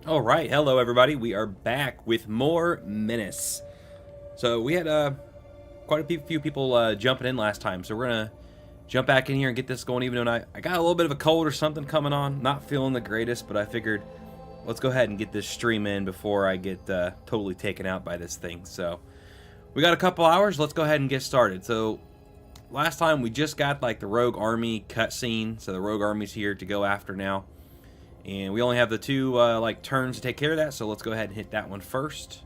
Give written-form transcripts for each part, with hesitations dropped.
All right, hello everybody. We are back with more Menace. So we had quite a few people jumping in last time, so we're gonna jump back in here and get this going. Even though I got a little bit of a cold or something coming on, not feeling the greatest, but I figured let's go ahead and get this stream in before I get totally taken out by this thing. So we got a couple hours. Let's go ahead and get started. So last time we just got like the Rogue Army cutscene, so the Rogue Army's here to go after now. And we only have the two like turns to take care of that, so let's go ahead and hit that one first.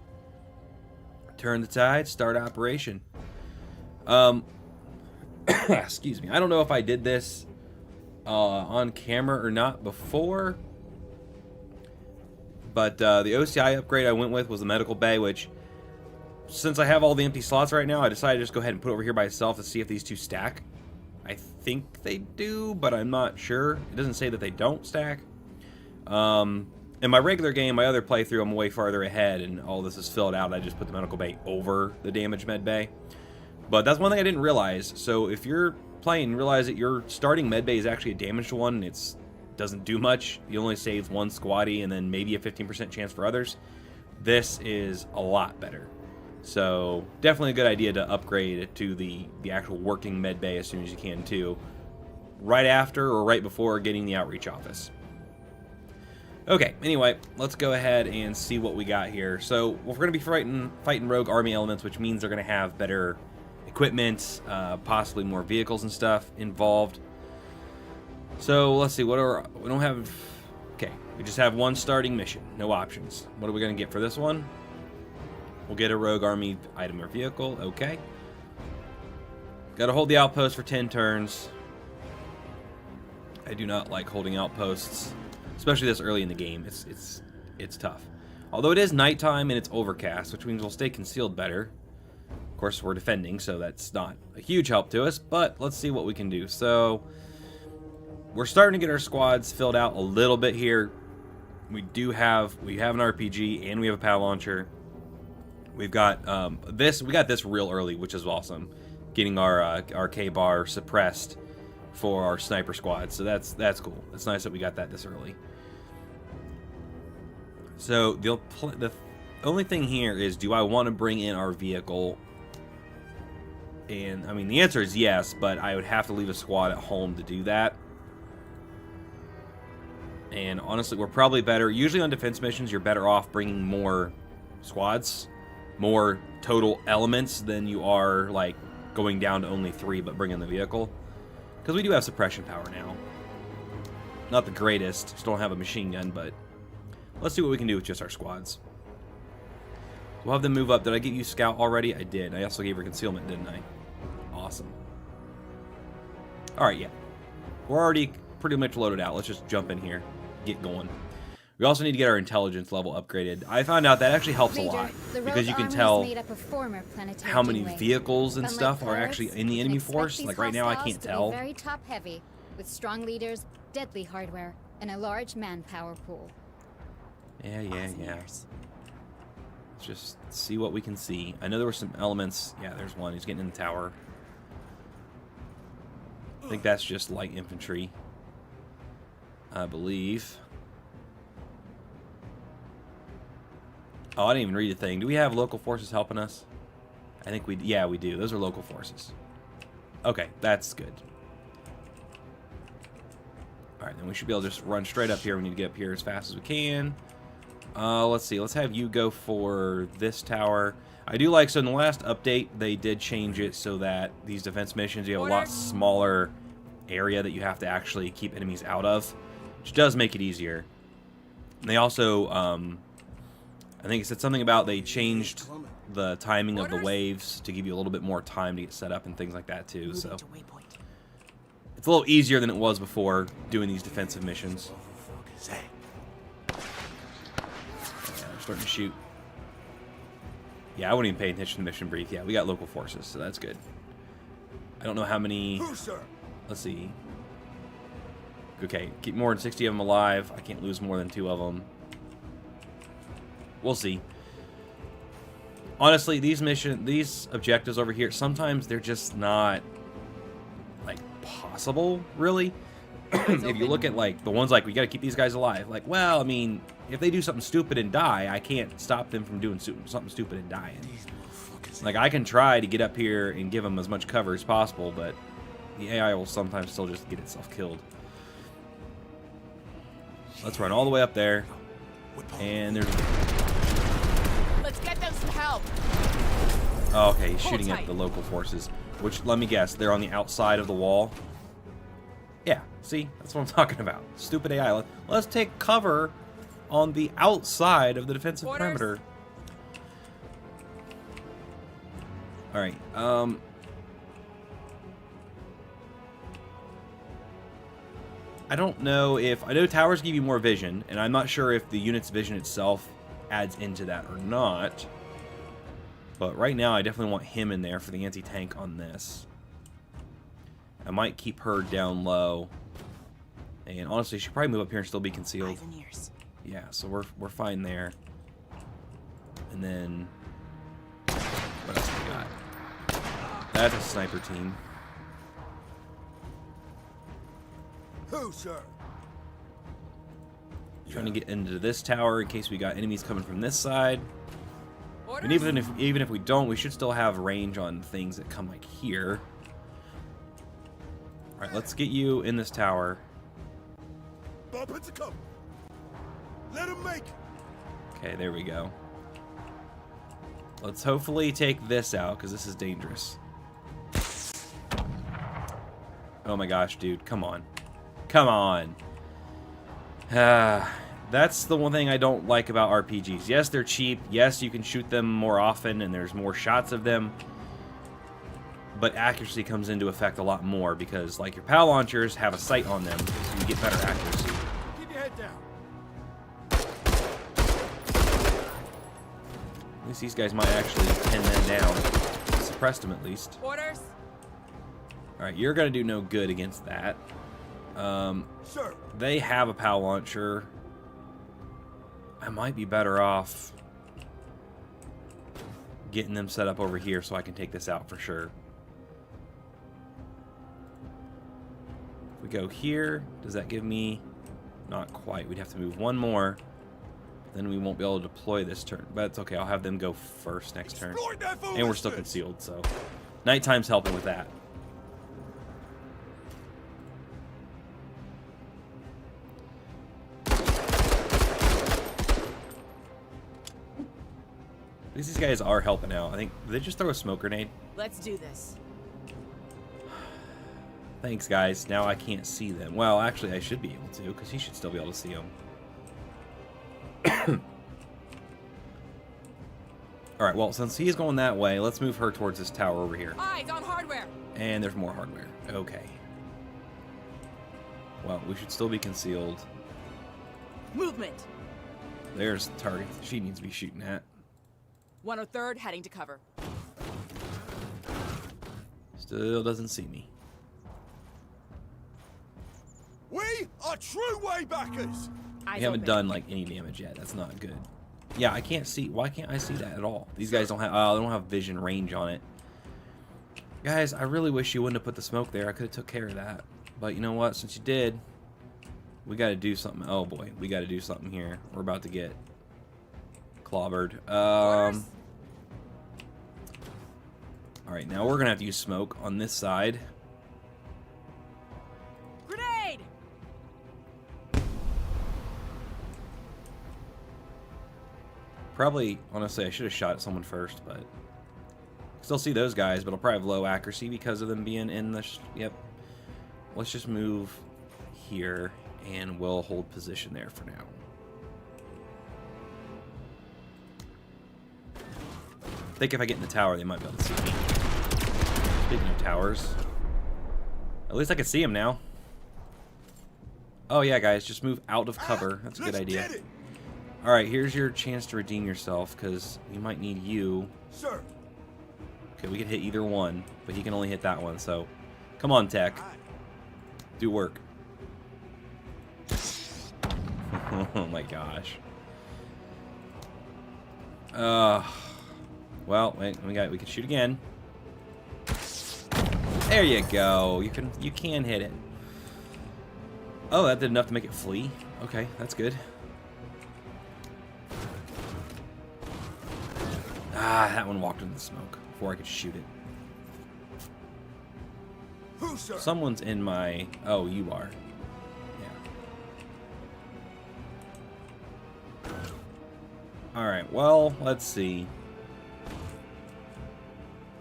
Turn the tide, start operation. Excuse me. I don't know if I did this on camera or not before, but the OCI upgrade I went with was the medical bay, which since I have all the empty slots right now, I decided to just go ahead and put it over here by itself to see if these two stack. I think they do, but I'm not sure. It doesn't say that they don't stack. In my regular game, my other playthrough, I'm way farther ahead, and all this is filled out. I just put the medical bay over the damage med bay. But that's one thing I didn't realize. So if you're playing and realize that your starting med bay is actually a damaged one, it doesn't do much. You only saves one squatty and then maybe a 15% chance for others. This is a lot better. So definitely a good idea to upgrade it to the actual working med bay as soon as you can too. Right after or right before getting the outreach office. Okay, anyway, let's go ahead and see what we got here. So we're going to be fighting rogue army elements, which means they're going to have better equipment, possibly more vehicles and stuff involved. So let's see, we don't have, okay, we just have one starting mission, no options. What are we going to get for this one? We'll get a rogue army item or vehicle, okay. Got to hold the outpost for 10 turns. I do not like holding outposts. Especially this early in the game, it's tough. Although it is nighttime and it's overcast, which means we'll stay concealed better. Of course, we're defending, so that's not a huge help to us, but let's see what we can do. So, we're starting to get our squads filled out a little bit here. We have an RPG and we have a PAL launcher. We've got we got this real early, which is awesome. Getting our K-bar suppressed for our sniper squad, so that's cool. It's nice that we got that this early. So the only thing here is, do I want to bring in our vehicle? And I mean, the answer is yes, but I would have to leave a squad at home to do that. And honestly, we're probably better. Usually on defense missions, you're better off bringing more squads, more total elements than you are like going down to only 3, but bringing the vehicle. Because we do have suppression power now. Not the greatest. Still don't have a machine gun, but let's see what we can do with just our squads. We'll have them move up. Did I give you scout already? I did. I also gave her concealment, didn't I? Awesome. Alright, yeah. We're already pretty much loaded out. Let's just jump in here. Get going. We also need to get our intelligence level upgraded. I found out that actually helps a lot, because you can tell how many vehicles and stuff are actually in the enemy force. Like right now I can't tell. Very top heavy, with strong leaders, deadly hardware, and a large manpower pool. Yeah. Let's just see what we can see. I know there were some elements. Yeah, there's one. He's getting in the tower. I think that's just light infantry, I believe. Oh, I didn't even read the thing. Do we have local forces helping us? I think we do. Those are local forces. Okay, that's good. Alright, then we should be able to just run straight up here. We need to get up here as fast as we can. Let's see. Let's have you go for this tower. I do like, so in the last update, they did change it so that these defense missions, you have a lot smaller area that you have to actually keep enemies out of, which does make it easier. And they also, I think it said something about they changed the timing of the waves to give you a little bit more time to get set up and things like that too. So it's a little easier than it was before doing these defensive missions. Yeah, we're starting to shoot. Yeah, I wouldn't even pay attention to mission brief. Yeah, we got local forces, so that's good. I don't know how many. Let's see. Okay, keep more than 60 of them alive. I can't lose more than 2 of them. We'll see. Honestly, these objectives over here, sometimes they're just not like possible, really. If you look at like the ones like we got to keep these guys alive, like, well, I mean, if they do something stupid and die, I can't stop them from doing something stupid and dying. Like, I can try to get up here and give them as much cover as possible, but the AI will sometimes still just get itself killed. Let's run all the way up there. And there's... Let's get them some help. Oh, okay, he's shooting at the local forces. Which, let me guess, they're on the outside of the wall? Yeah, see? That's what I'm talking about. Stupid AI. Let's take cover on the outside of the defensive perimeter. Alright, I don't know if... I know towers give you more vision, and I'm not sure if the unit's vision itself adds into that or not. But right now, I definitely want him in there for the anti-tank on this. I might keep her down low. And honestly, she should probably move up here and still be concealed. Yeah, so we're fine there. And then... what else we got? That's a sniper team. Who, sir? Trying to get into this tower in case we got enemies coming from this side. And even if we don't, we should still have range on things that come like here. All right, let's get you in this tower. Let him make. Okay, there we go. Let's hopefully take this out because this is dangerous. Oh my gosh, dude, come on. Come on. That's the one thing I don't like about RPGs. Yes, they're cheap. Yes, you can shoot them more often and there's more shots of them. But accuracy comes into effect a lot more because, like, your PAL launchers have a sight on them, so you get better accuracy. Keep your head down. At least these guys might actually pin them down. Suppressed them at least. Orders. Alright, you're going to do no good against that. Sir. They have a PAL launcher. I might be better off getting them set up over here so I can take this out for sure. If we go here, does that give me... not quite. We'd have to move one more. Then we won't be able to deploy this turn. But it's okay. I'll have them go first next turn. And we're still concealed, so... nighttime's helping with that. At least these guys are helping out. I think... did they just throw a smoke grenade? Let's do this. Thanks, guys. Now I can't see them. Well, actually, I should be able to, because he should still be able to see them. Alright, well, since he's going that way, let's move her towards this tower over here. Eyes on hardware. And there's more hardware. Okay. Well, we should still be concealed. Movement. There's the target she needs to be shooting at. 103rd heading to cover. Still doesn't see me. We are true waybackers. We haven't done like any damage yet. That's not good. Yeah, I can't see. Why can't I see that at all? These guys don't have. They don't have vision range on it. Guys, I really wish you wouldn't have put the smoke there. I could have took care of that. But you know what? Since you did, we got to do something. Oh boy, we got to do something here. We're about to get clobbered. All right, now we're gonna have to use smoke on this side. Grenade. Probably, honestly, I should have shot at someone first, but still see those guys, but I'll probably have low accuracy because of them being in the... yep. Let's just move here, and we'll hold position there for now. I think if I get in the tower, they might be able to see me. Speaking of towers, at least I can see them now. Oh yeah, guys, just move out of cover. That's a good idea. Alright, here's your chance to redeem yourself, because we might need you. Sir. Okay, we can hit either one, but he can only hit that one, so... come on, Tech. Do work. Oh my gosh. Well, wait, we can shoot again. There you go. You can hit it. Oh, that did enough to make it flee. Okay, that's good. Ah, that one walked into the smoke before I could shoot it. Who, sir? Someone's in my... Oh, you are. Yeah. Alright, well, let's see.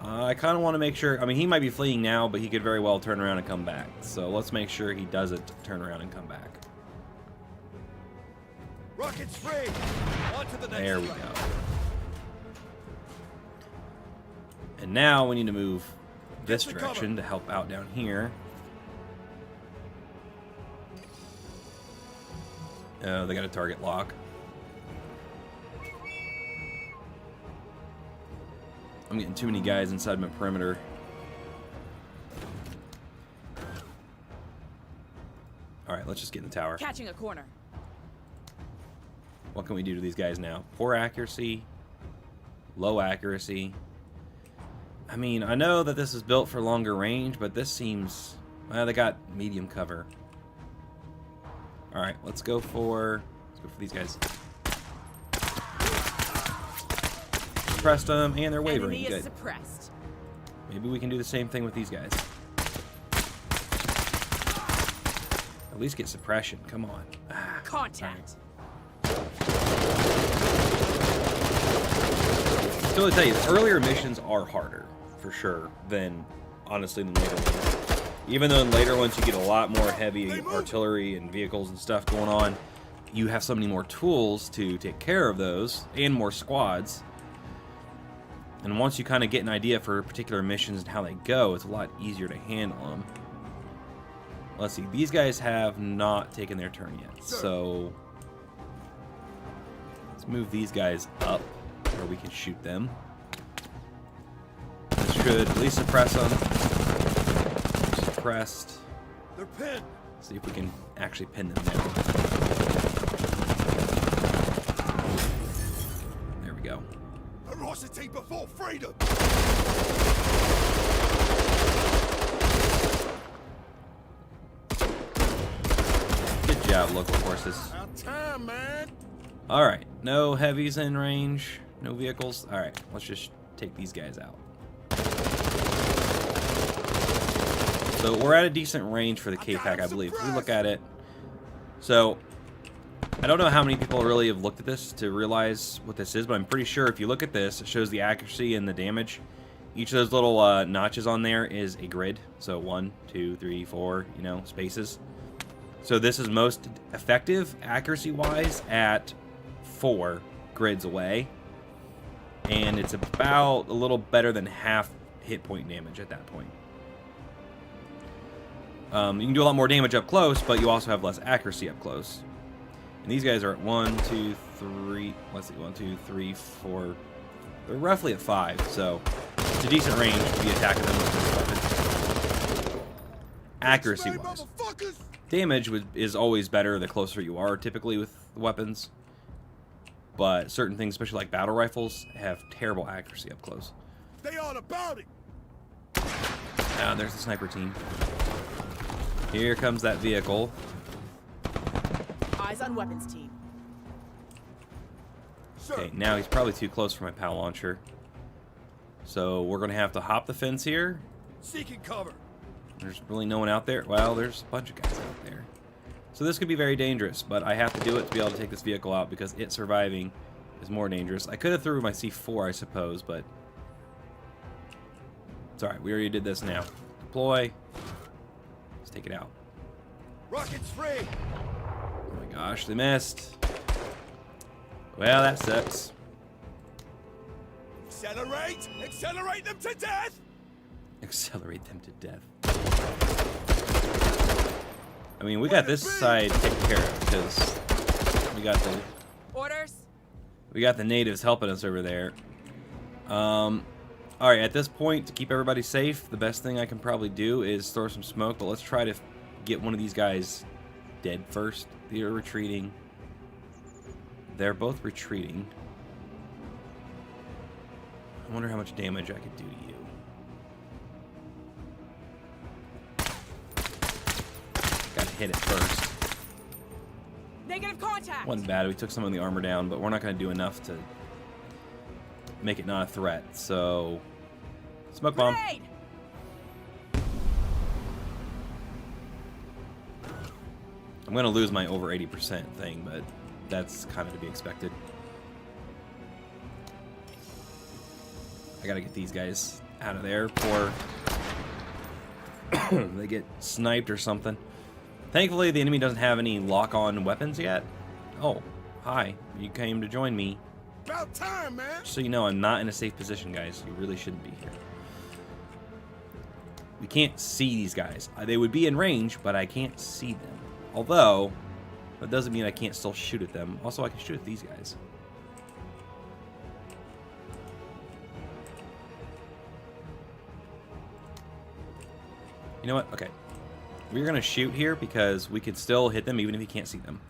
I kind of want to make sure... I mean, he might be fleeing now, but he could very well turn around and come back. So let's make sure he doesn't turn around and come back. Rockets free! On to the next There we track. go. And now we need to move this Get the direction cover. to help out down here. Oh, they got a target lock. I'm getting too many guys inside my perimeter. Alright, let's just get in the tower. Catching a corner. What can we do to these guys now? Poor accuracy. Low accuracy. I mean, I know that this is built for longer range, but this seems... Well, they got medium cover. Alright, let's go for these guys. Suppressed them, and they're wavering. Enemy is Good. suppressed. Maybe we can do the same thing with these guys. At least get suppression. Come on. Ah, Contact. so to tell you, the earlier missions are harder, for sure, than, honestly, than later ones. Even though in later ones you get a lot more heavy artillery and vehicles and stuff going on, you have so many more tools to take care of those, and more squads. And once you kind of get an idea for particular missions and how they go, it's a lot easier to handle them. Let's see, these guys have not taken their turn yet, so let's move these guys up where we can shoot them. This should at least suppress them. Suppressed. They're pinned. See if we can actually pin them down. There we go. Ferocity before freedom. Good job, local forces. About time, man. Alright, no heavies in range, no vehicles. Alright, let's just take these guys out. So we're at a decent range for the K-Pack, I believe. If we look at it. So, I don't know how many people really have looked at this to realize what this is, but I'm pretty sure if you look at this, it shows the accuracy and the damage. Each of those little notches on there is a grid. So 1, 2, 3, 4, you know, spaces. So this is most effective, accuracy-wise, at 4 grids away. And it's about a little better than half hit point damage at that point. You can do a lot more damage up close, but you also have less accuracy up close. And these guys are at 1, 2, 3, let's see, 1, 2, 3, 4. They're roughly at 5, so it's a decent range to be attacking them with this weapon. Accuracy-wise. Motherfuckers. Damage is always better the closer you are, typically, with weapons. But certain things, especially like battle rifles, have terrible accuracy up close. They on about it. Ah, there's the sniper team. Here comes that vehicle. Eyes on weapons team. Sir. Okay, now he's probably too close for my PAL launcher. So we're going to have to hop the fence here. Seeking cover. There's really no one out there. Well, there's a bunch of guys out there. So this could be very dangerous, but I have to do it to be able to take this vehicle out because it surviving is more dangerous. I could have threw my C4, I suppose, but it's alright. We already did this now. Deploy. Let's take it out. Rockets free. Oh my gosh, they missed. Well, that sucks. Accelerate. Accelerate them to death. Accelerate them to death. I mean, we got this side taken care of because we got Orders. the natives helping us over there. All right, at this point, to keep everybody safe, the best thing I can probably do is throw some smoke. But let's try to get one of these guys dead first. They're retreating. They're both retreating. I wonder how much damage I could do to you. Gotta hit it first. Negative contact. Wasn't bad. We took some of the armor down, but we're not going to do enough to make it not a threat. So, smoke bomb. Grenade! I'm going to lose my over 80% thing, but that's kind of to be expected. I got to get these guys out of there before they get sniped or something. Thankfully, the enemy doesn't have any lock-on weapons yet. Oh, hi. You came to join me. About time, man. Just so you know, I'm not in a safe position, guys. You really shouldn't be here. We can't see these guys. They would be in range, but I can't see them. Although, that doesn't mean I can't still shoot at them. Also, I can shoot at these guys. You know what? Okay. We're going to shoot here because we can still hit them even if you can't see them.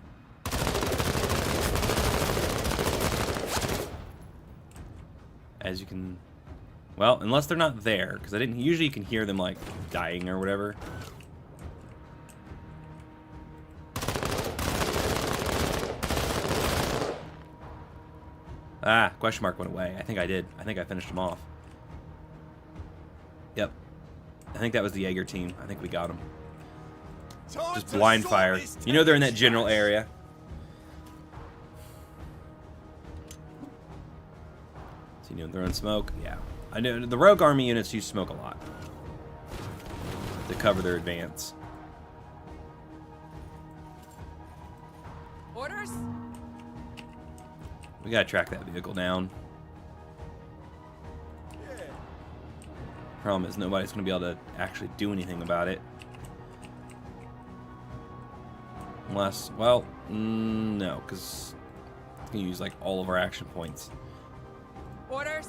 As you can... Well, unless they're not there, because I didn't... Usually you can hear them, like, dying or whatever. Ah, question mark went away. I think I did. I think I finished them off. Yep. I think that was the Jaeger team. I think we got them. Just blind fire. You know they're in that general area. So you know they're in smoke? Yeah. I know the rogue army units use smoke a lot to cover their advance. Orders? We gotta track that vehicle down. Yeah. Problem is nobody's gonna be able to actually do anything about it. Unless, well, no, because it's gonna use like all of our action points. Orders?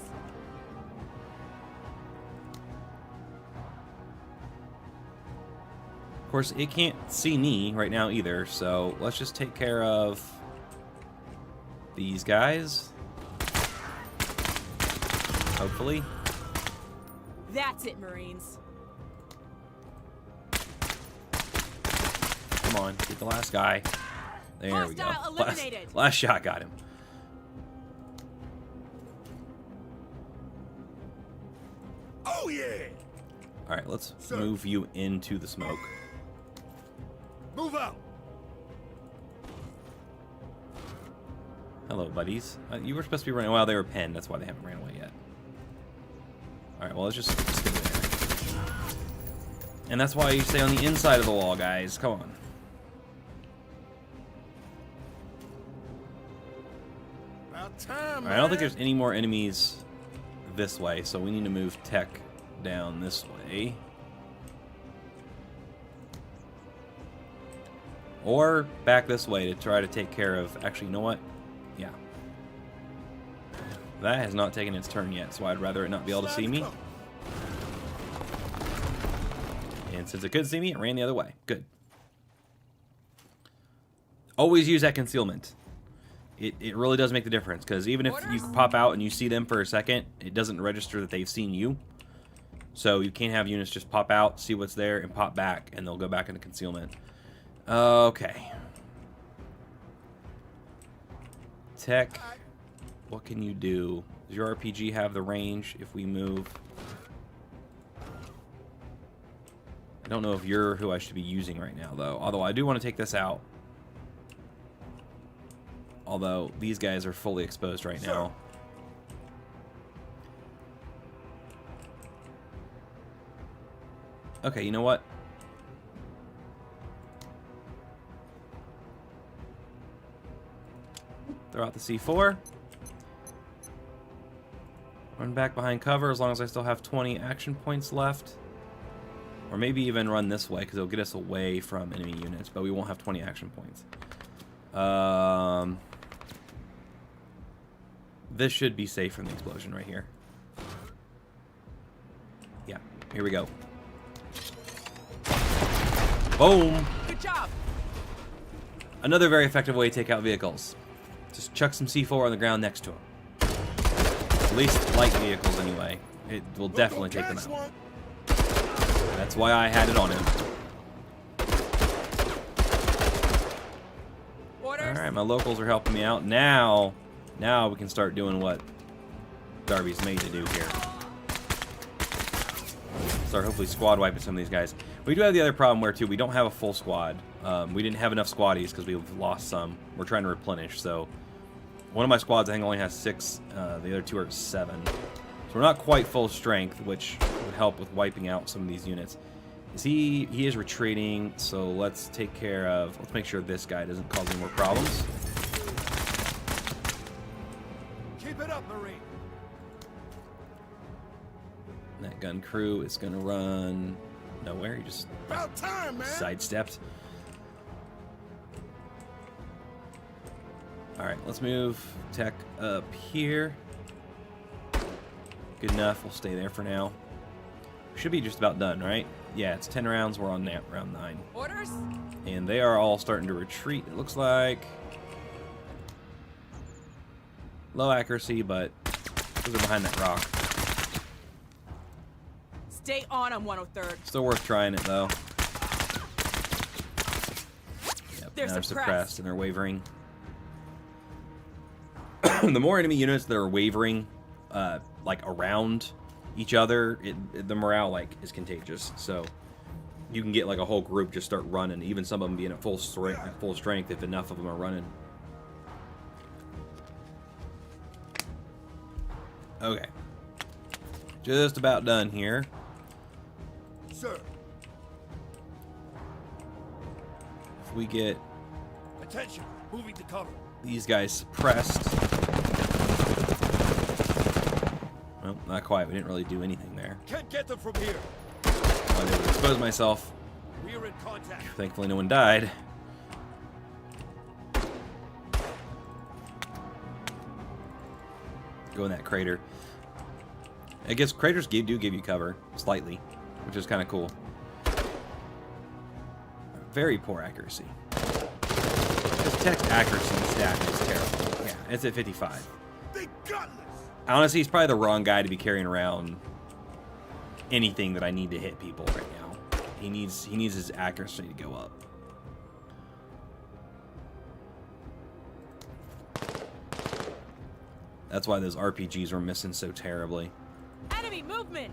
Of course, it can't see me right now either, so let's just take care of these guys. Hopefully. That's it, Marines. Come on, get the last guy. There we go. Hostile eliminated. Last shot got him. Oh, yeah. Alright, let's Sir. move you into the smoke. Move out. Hello, buddies. You were supposed to be running. Well, they were pinned. That's why they haven't ran away yet. Alright, well, let's just stick it there. And that's why you stay on the inside of the wall, guys. Come on. About time, man. Alright, I don't think there's any more enemies this way, so we need to move tech down this way. Or back this way to try to take care of... Actually, you know what? Yeah. That has not taken its turn yet, so I'd rather it not be able to see me. And since it couldn't see me, it ran the other way. Good. Always use that concealment. It really does make the difference, because even if you pop out and you see them for a second, it doesn't register that they've seen you. So you can't have units just pop out, see what's there, and pop back, and they'll go back into concealment. Okay. Tech, what can you do? Does your RPG have the range if we move? I don't know if you're who I should be using right now, though. Although I do want to take this out. Although these guys are fully exposed right now. Okay, you know what? Throw out the C4. Run back behind cover as long as I still have 20 action points left. Or maybe even run this way because it'll get us away from enemy units, but we won't have 20 action points. This should be safe from the explosion right here. Yeah, here we go. Boom! Good job. Another very effective way to take out vehicles. Just chuck some C4 on the ground next to them. At least light vehicles anyway. It will definitely take them out. That's why I had it on him. Orders? Alright, my locals are helping me out. Now we can start doing what Darby's made to do here. Start hopefully squad wiping some of these guys. We do have the other problem where, too, we don't have a full squad. We didn't have enough squaddies because we've lost some. We're trying to replenish, so... One of my squads, I think, only has 6. The other 2 are 7. So we're not quite full strength, which would help with wiping out some of these units. He is retreating, so let's take care of... Let's make sure this guy doesn't cause any more problems. Keep it up, Marine. And that gun crew is going to run nowhere. He just About time, man. sidestepped. Alright, let's move tech up here. Good enough. We'll stay there for now. Should be just about done, right? Yeah, it's 10 rounds. We're on round 9. Orders? And they are all starting to retreat, it looks like. Low accuracy, but those are behind that rock. Stay on 103rd. Still worth trying it, though. Yep, They're now they're suppressed. suppressed and they're wavering. The more enemy units that are wavering, like around each other, the morale like is contagious. So you can get like a whole group just start running. Even some of them being at full strength if enough of them are running. Okay, just about done here. Sir, If we get attention. Moving to cover. these guys suppressed. Well, not quite. We didn't really do anything there. Can't get them from here. I was able to expose myself. We are in contact. Thankfully, no one died. Go in that crater. I guess craters do give you cover, slightly, which is kind of cool. Very poor accuracy. This tech accuracy stat is terrible. Yeah, it's at 55. They gutless. Honestly, he's probably the wrong guy to be carrying around anything that I need to hit people right now. He needs his accuracy to go up. That's why those RPGs were missing so terribly. Enemy movement.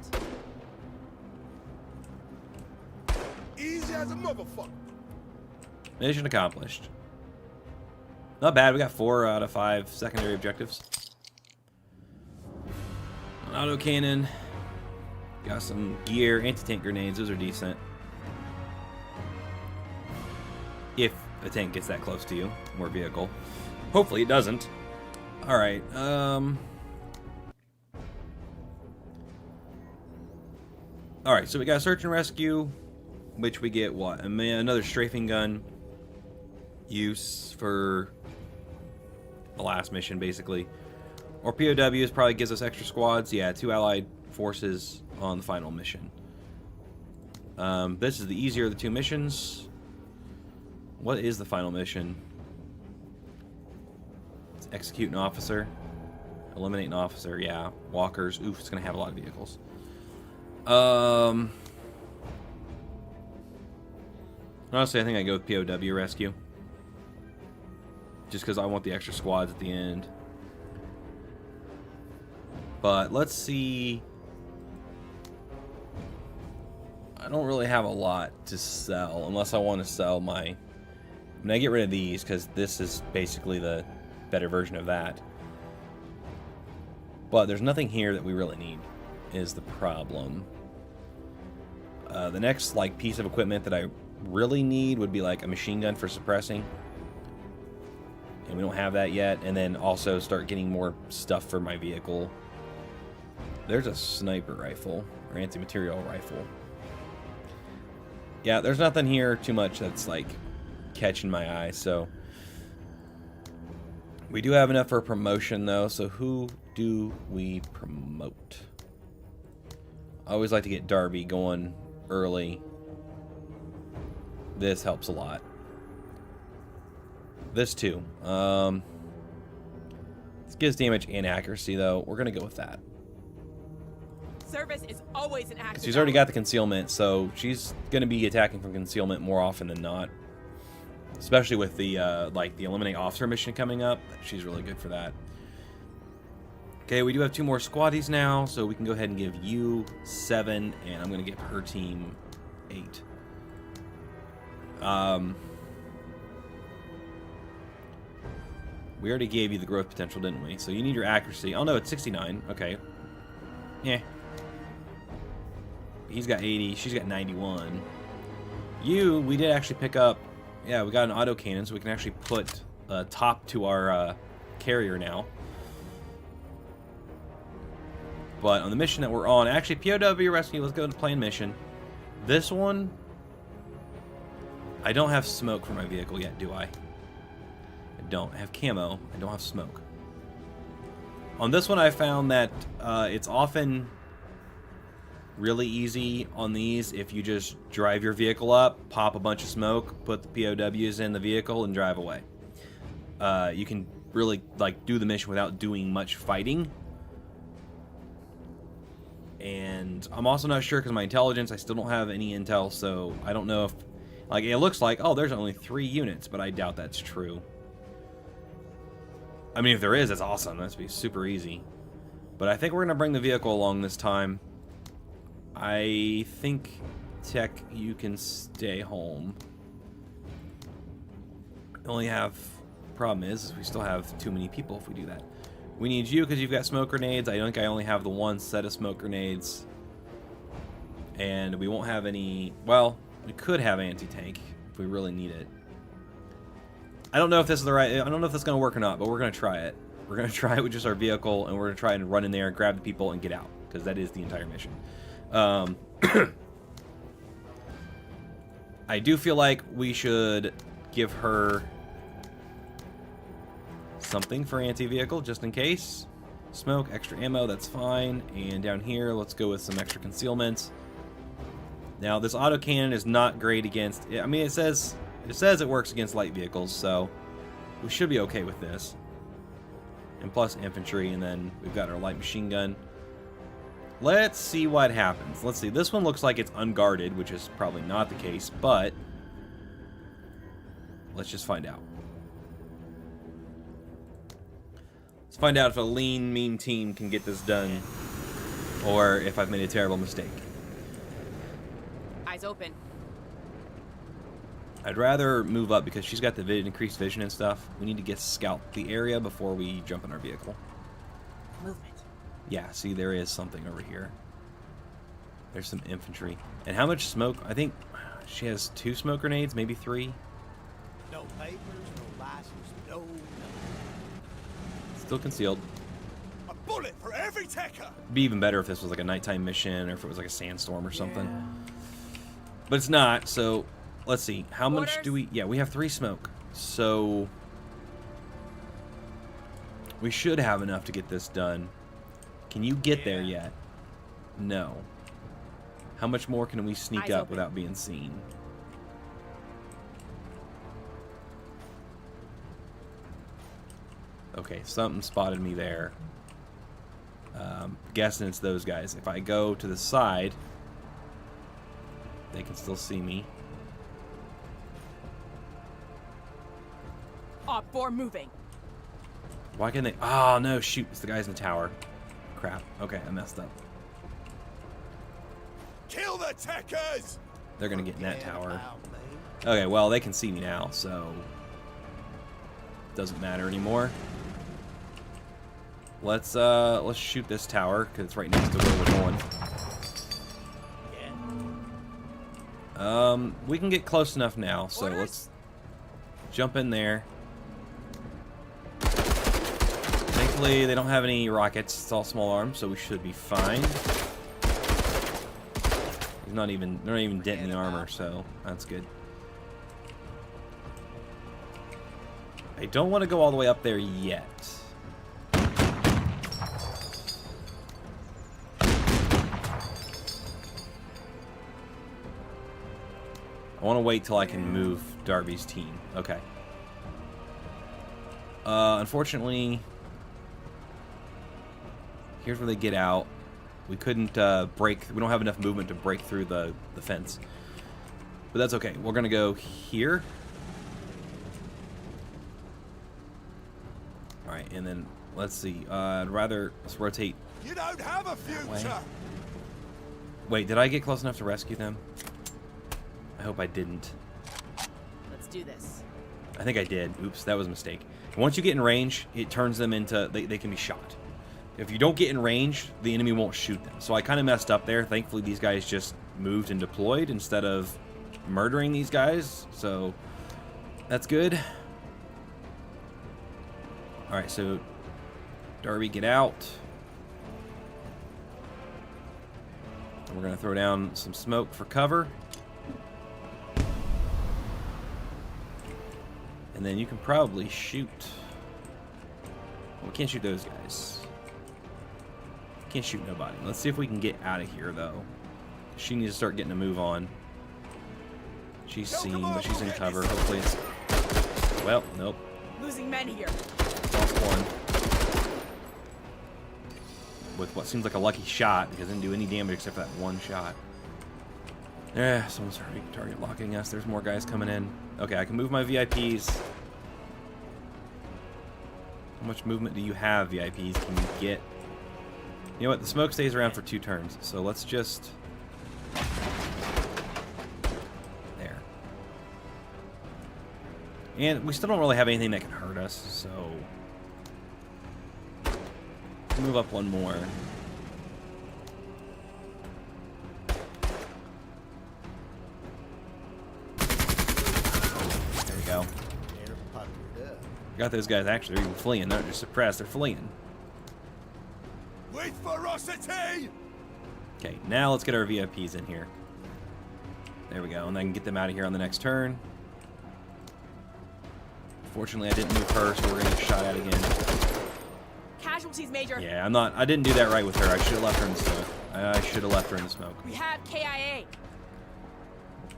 Easy as a motherfucker. Mission accomplished. Not bad. We got 4 out of 5 secondary objectives. An autocannon. Got some gear. Anti-tank grenades. Those are decent. If a tank gets that close to you. More vehicle. Hopefully it doesn't. Alright. Alright, so we got search and rescue. Which we get what? Another strafing gun. Use for the last mission, basically. Or POWs probably gives us extra squads. Yeah, 2 allied forces on the final mission. This is the easier of the 2 missions. What is the final mission? It's execute an officer. Eliminate an officer. Yeah, walkers. Oof, it's going to have a lot of vehicles. Honestly, I think I go with POW rescue. Just because I want the extra squads at the end. But let's see. I don't really have a lot to sell unless I want to sell my... I mean, I get rid of these because this is basically the better version of that. But there's nothing here that we really need is the problem. The next like piece of equipment that I really need would be like a machine gun for suppressing. And we don't have that yet. And then also start getting more stuff for my vehicle. There's a sniper rifle or anti-material rifle. Yeah, there's nothing here too much that's like catching my eye. So we do have enough for a promotion though. So who do we promote? I always like to get Darby going early. This helps a lot. This too. This gives damage and accuracy though. We're gonna go with that. Service is always an active. She's already got the concealment, so she's gonna be attacking from concealment more often than not. Especially with the like the eliminate officer mission coming up. She's really good for that. Okay, we do have 2 more squaddies now, so we can go ahead and give you 7, and I'm going to give her team 8. We already gave you the growth potential, didn't we? So you need your accuracy. Oh no, it's 69. Okay. Yeah. He's got 80. She's got 91. We did actually pick up... Yeah, we got an autocannon, so we can actually put top to our carrier now. But on the mission that we're on... Actually, POW rescue. Let's go to plan mission. This one... I don't have smoke for my vehicle yet, do I? I don't. I have camo. I don't have smoke. On this one, I found that it's often really easy on these if you just drive your vehicle up, pop a bunch of smoke, put the POWs in the vehicle, and drive away. You can really like do the mission without doing much fighting. And I'm also not sure because my intelligence, I still don't have any intel, so I don't know if... Like, it looks like, oh, there's only 3 units, but I doubt that's true. I mean, if there is, that's awesome. That'd be super easy. But I think we're going to bring the vehicle along this time. I think, Tech, you can stay home. Only have... Problem is we still have too many people if we do that. We need you because you've got smoke grenades. I think I only have the 1 set of smoke grenades. And we won't have any... Well... We could have anti-tank if we really need it. I don't know if this is the right... I don't know if that's going to work or not, but we're going to try it. We're going to try it with just our vehicle, and we're going to try and run in there, grab the people, and get out. Because that is the entire mission. I do feel like we should give her something for anti-vehicle, just in case. Smoke, extra ammo, that's fine. And down here, let's go with some extra concealment. Now, this autocannon is not great against... I mean, it says it works against light vehicles, so we should be okay with this. And plus infantry, and then we've got our light machine gun. Let's see what happens. Let's see. This one looks like it's unguarded, which is probably not the case, but let's just find out. Let's find out if a lean, mean team can get this done, or if I've made a terrible mistake. Eyes open. I'd rather move up because she's got the increased vision and stuff. We need to get scout the area before we jump in our vehicle. Movement. Yeah, see, there is something over here. There's some infantry. And how much smoke? I think she has 2 smoke grenades, maybe 3. No papers, no license, no nothing. Still concealed. A bullet for every taker. It'd be even better if this was like a nighttime mission or if it was like a sandstorm or something. But it's not, so let's see. How much do we... Yeah, we have 3 smoke. So we should have enough to get this done. Can you get there yet? No. How much more can we sneak up without being seen? Okay, something spotted me there. Guessing it's those guys. If I go to the side... They can still see me. Op 4 moving. Why can they... Oh, no, shoot. It's the guys in the tower. Crap. Okay, I messed up. Kill the techers! They're going to get in that tower. Okay, well, they can see me now, so... Doesn't matter anymore. Let's shoot this tower, because it's right next to where we're going. We can get close enough now, so let's jump in there. Thankfully, they don't have any rockets. It's all small arms, so we should be fine. They're not even denting the armor, so that's good. I don't want to go all the way up there yet. I want to wait till I can move Darby's team. Okay. Unfortunately, here's where they get out. We couldn't break... We don't have enough movement to break through the fence. But that's okay. We're going to go here. Alright, and then Let's see. I'd rather let's rotate. You don't have a future. Wait, did I get close enough to rescue them? I hope I didn't. Let's do this. I think I did. Oops, that was a mistake. Once you get in range, it turns them into... They can be shot. If you don't get in range, the enemy won't shoot them. So I kind of messed up there. Thankfully, these guys just moved and deployed instead of murdering these guys. So that's good. Alright, so Darby, get out. And we're going to throw down some smoke for cover. And then you can probably shoot. Well, we can't shoot those guys. Can't shoot nobody. Let's see if we can get out of here, though. She needs to start getting a move on. She's seen, but she's in cover. Hopefully it's... Well, nope. Losing men here. Lost one. With what seems like a lucky shot, because it didn't do any damage except for that one shot. Yeah, someone's already target locking us. There's more guys coming in. Okay, I can move my VIPs. How much movement do you have, VIPs? Can you get... You know what? The smoke stays around for 2 turns, so let's just... There. And we still don't really have anything that can hurt us, so... Move up one more. There we go. Got those guys actually even fleeing. They're not just suppressed, they're fleeing. With ferocity! Okay, now let's get our VIPs in here. There we go, and I can get them out of here on the next turn. Fortunately, I didn't move her, so we're gonna get shot at again. Casualties, Major. Yeah, I didn't do that right with her. I should have left her in the smoke. I should have left her in the smoke. We have KIA.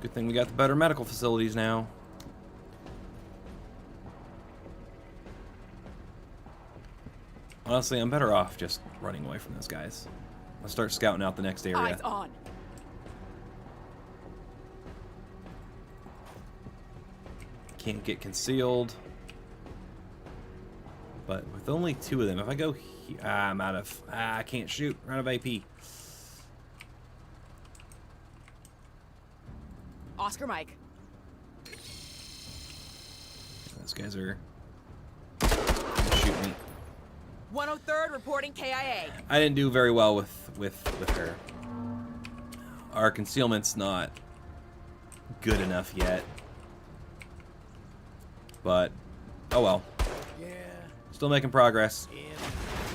Good thing we got the better medical facilities now. Honestly, I'm better off just running away from those guys. Let's start scouting out the next area. Eyes on. Can't get concealed. But with only 2 of them, if I go here, I'm out of... I can't shoot. We're out of AP. Oscar Mike. Those guys are... Shoot me. 103rd reporting KIA. I didn't do very well with her. Our concealment's not good enough yet. But, oh well. Yeah. Still making progress. Yeah.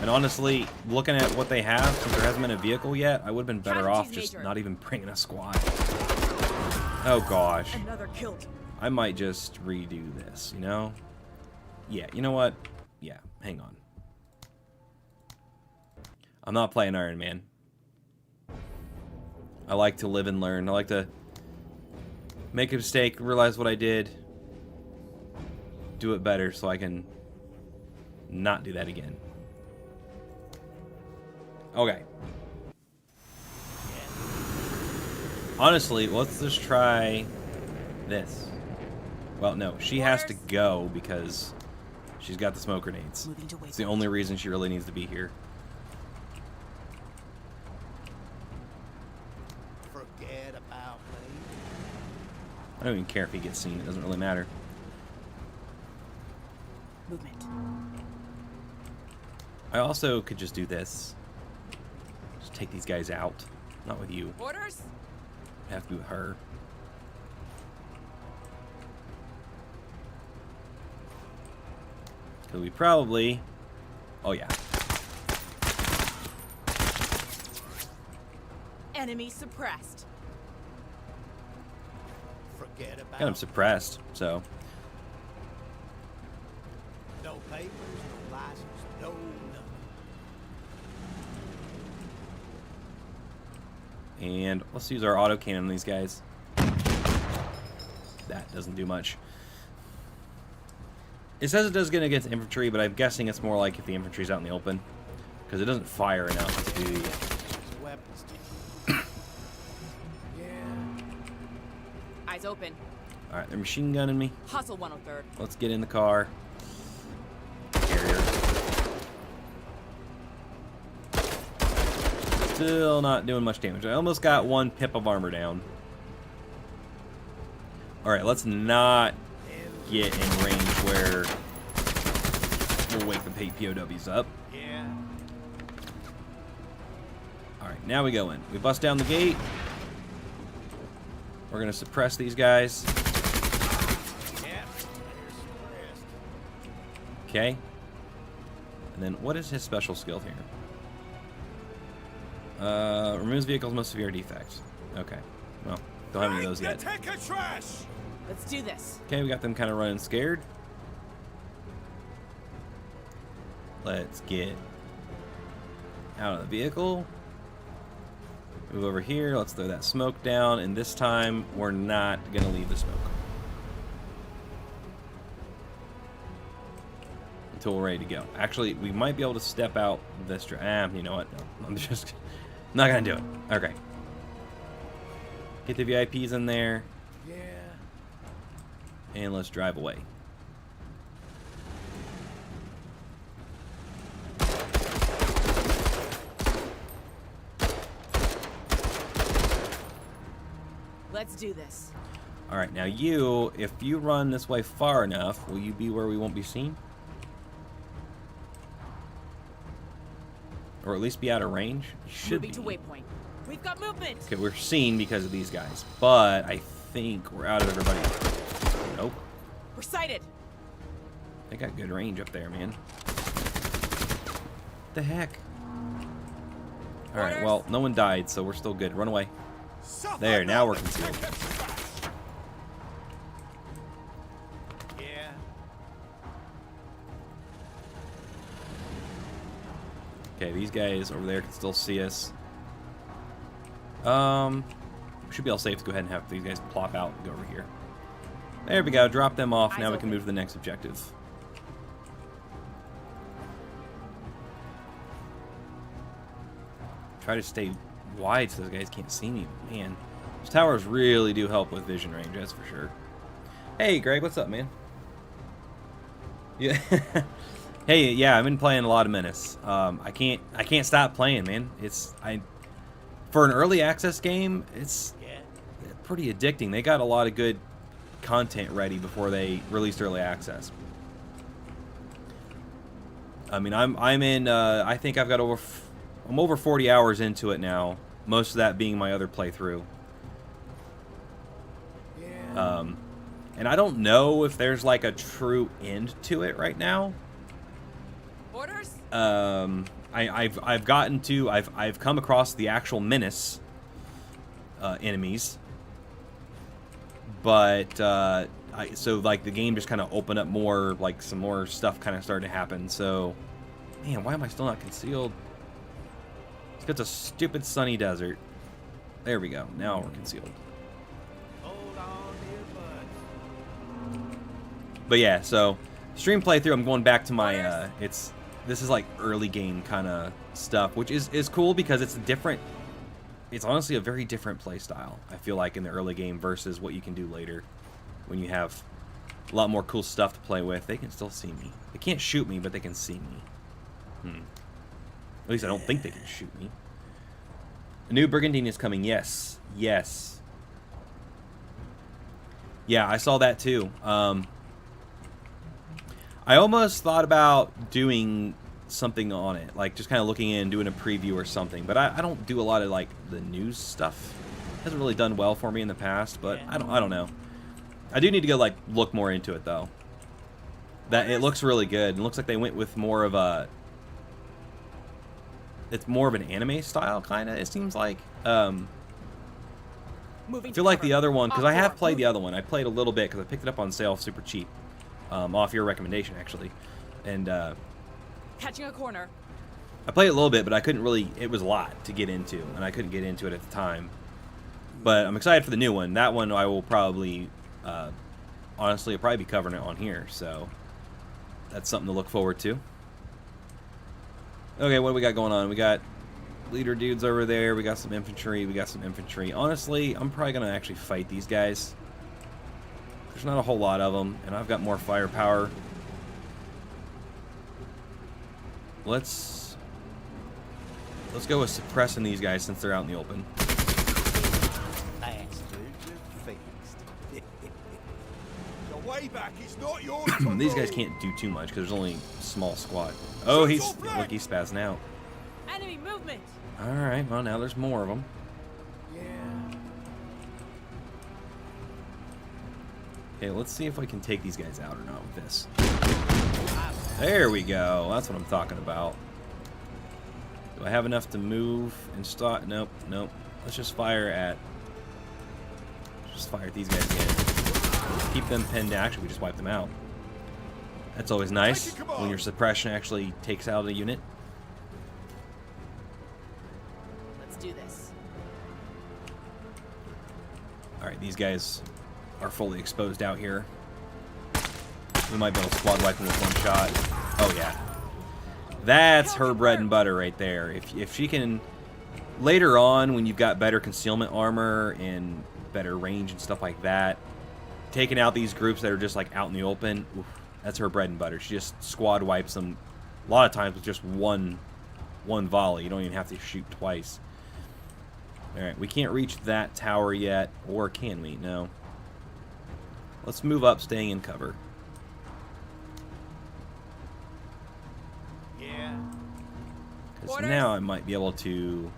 And honestly, looking at what they have, since there hasn't been a vehicle yet, I would have been better off Casualties, just Major. not even bringing a squad. Oh gosh. Another killed. I might just redo this, you know? Yeah, you know what? Yeah, hang on. I'm not playing Iron Man. I like to live and learn. I like to make a mistake, realize what I did, do it better so I can not do that again. Okay. Honestly, let's just try this. Well, no, she has to go because she's got the smoke grenades. It's the only reason she really needs to be here. Forget about me. I don't even care if he gets seen. It doesn't really matter. Movement. I also could just do this. Just take these guys out. Not with you. Orders? I have to be with her. Because we probably... Oh, yeah. Enemy suppressed. Forget about Got him suppressed, so... no papers, no license, no nothing. And let's use our autocannon on these guys. That doesn't do much. It says it does good against infantry, but I'm guessing it's more like if the infantry's out in the open. Because it doesn't fire enough to... Weapons. Yeah. Eyes open. Alright, they're machine gunning me. Hustle 103rd. Let's get in the car. Carrier. Still not doing much damage. I almost got 1 pip of armor down. Alright, let's not get in range where we'll wake the POWs up. Yeah. Alright, now we go in. We bust down the gate. We're going to suppress these guys. Yeah. Suppressed. Okay. And then what is his special skill here? Removes vehicles' most severe defects. Okay. Well, don't have any of those yet. Take a trash. Let's do this. Okay, we got them kind of running scared. Let's get out of the vehicle. Move over here. Let's throw that smoke down. And this time, we're not going to leave the smoke until we're ready to go. Actually, we might be able to step out this... you know what? No, I'm just not going to do it. Okay. Get the VIPs in there. Yeah. And let's drive away. Let's do this. All right, now you, if you run this way far enough, will you be where we won't be seen? Or at least be out of range? You should Moving to be. waypoint. We've got movement. Okay, we're seen because of these guys, but I think we're out of everybody. Nope. We're sighted. They got good range up there, man. What the heck? All right, well, no one died, so we're still good. Run away. There, now we're concealed. Yeah. Okay, these guys over there can still see us. We should be all safe to go ahead and have these guys plop out and go over here. There we go. Drop them off. Now we can move to the next objective. Try to stay wide so those guys can't see me. Man, these towers really do help with vision range, that's for sure. Hey, Greg, what's up, man? Yeah. Hey, yeah, I've been playing a lot of Menace. I can't stop playing, man. For an early access game, it's pretty addicting. They got a lot of good content ready before they released early access. I mean, I'm in. I think I've got I'm over 40 hours into it now. Most of that being my other playthrough. And I don't know if there's like a true end to it right now. Orders? I've come across the actual Menace enemies, but so like the game just kind of opened up more, like some more stuff kind of started to happen. So, man, why am I still not concealed? It's a stupid sunny desert. There we go. Now we're concealed. Hold on, dear bud. But yeah, so stream playthrough. I'm going back to my. This is like early game kind of stuff, which is cool because it's different. It's honestly a very different play style. I feel like in the early game versus what you can do later, when you have a lot more cool stuff to play with. They can still see me. They can't shoot me, but they can see me. At least I don't think they can shoot me. A new Brigandine is coming. Yes. Yes. Yeah, I saw that too. I almost thought about doing something on it. Like just kind of looking in, doing a preview or something. But I don't do a lot of like the news stuff. It hasn't really done well for me in the past, but I don't know. I do need to go like look more into it though. That it looks really good. It looks like they went with more of a... It's more of an anime style, kind of, it seems like. I feel like the other one, because I have played the other one. I played a little bit, because I picked it up on sale super cheap. Off your recommendation, actually. And, Catching a corner. I played it a little bit, but I couldn't really... It was a lot to get into, and I couldn't get into it at the time. But I'm excited for the new one. That one I will probably... honestly, I'll probably be covering it on here, so... That's something to look forward to. Okay, what do we got going on? We got leader dudes over there. We got some infantry. We got some infantry. Honestly, I'm probably going to actually fight these guys. There's not a whole lot of them, and I've got more firepower. Let's go with suppressing these guys since they're out in the open. Absolutely fixed. The way back is not yours. These guys can't do too much because there's only a small squad. Oh, look, he's spazzing out. Enemy movement. All right, well now there's more of them. Yeah. Okay, let's see if I can take these guys out or not with this. There we go. That's what I'm talking about. Do I have enough to move and start? Nope, nope. Let's just fire at these guys again. Keep them pinned down. Actually, we just wiped them out. That's always nice when your suppression actually takes out a unit. Let's do this. Alright, these guys are fully exposed out here. We might be able to squad wipe them with one shot. Oh, yeah. That's her bread and butter right there. If she can... Later on, when you've got better concealment armor and better range and stuff like that, taking out these groups that are just like out in the open, oof, that's her bread and butter. She just squad wipes them a lot of times with just one volley. You don't even have to shoot twice. Alright, we can't reach that tower yet. Or can we? No. Let's move up, staying in cover. Yeah. Because now I might be able to...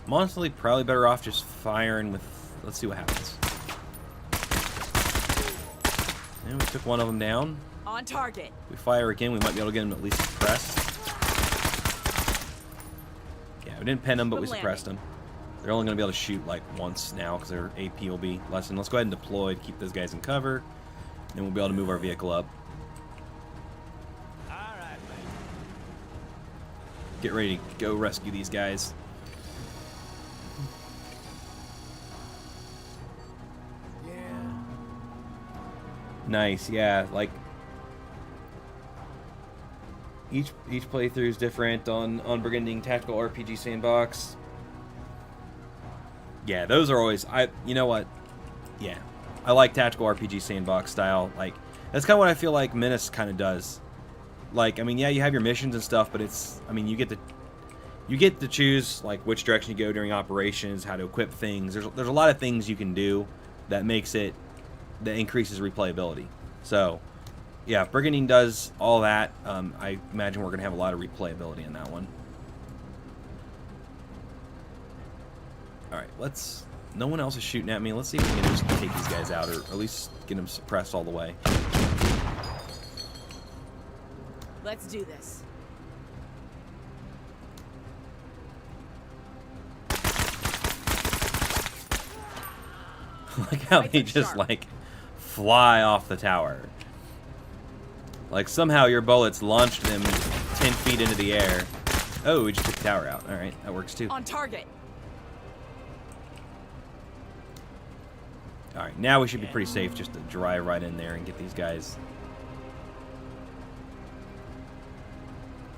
I'm honestly probably better off just firing with... Let's see what happens. And we took one of them down. On target. If we fire again, we might be able to get him at least suppressed. Yeah, we didn't pin them, but we suppressed them. They're only going to be able to shoot like once now because their AP will be lessened. Let's go ahead and deploy to keep those guys in cover. Then we'll be able to move our vehicle up. Alright, man. Get ready to go rescue these guys. Yeah. Nice, yeah, like each playthrough is different on Burgundy Tactical RPG Sandbox. Yeah, those are always you know what? Yeah. I like tactical RPG sandbox style. Like that's kind of what I feel like Menace kind of does. Like, I mean, yeah, you have your missions and stuff, but it's, I mean, you get to choose like which direction you go during operations, how to equip things. There's a lot of things you can do that increases replayability. So, yeah, if Brigandine does all that, I imagine we're going to have a lot of replayability in that one. Alright, no one else is shooting at me. Let's see if we can just take these guys out, or at least get them suppressed all the way. Let's do this. Look how they just, like, fly off the tower. Like, somehow your bullets launched them 10 feet into the air. Oh, we just took the tower out. Alright, that works too. On target. Alright, now we should be pretty safe just to drive right in there and get these guys.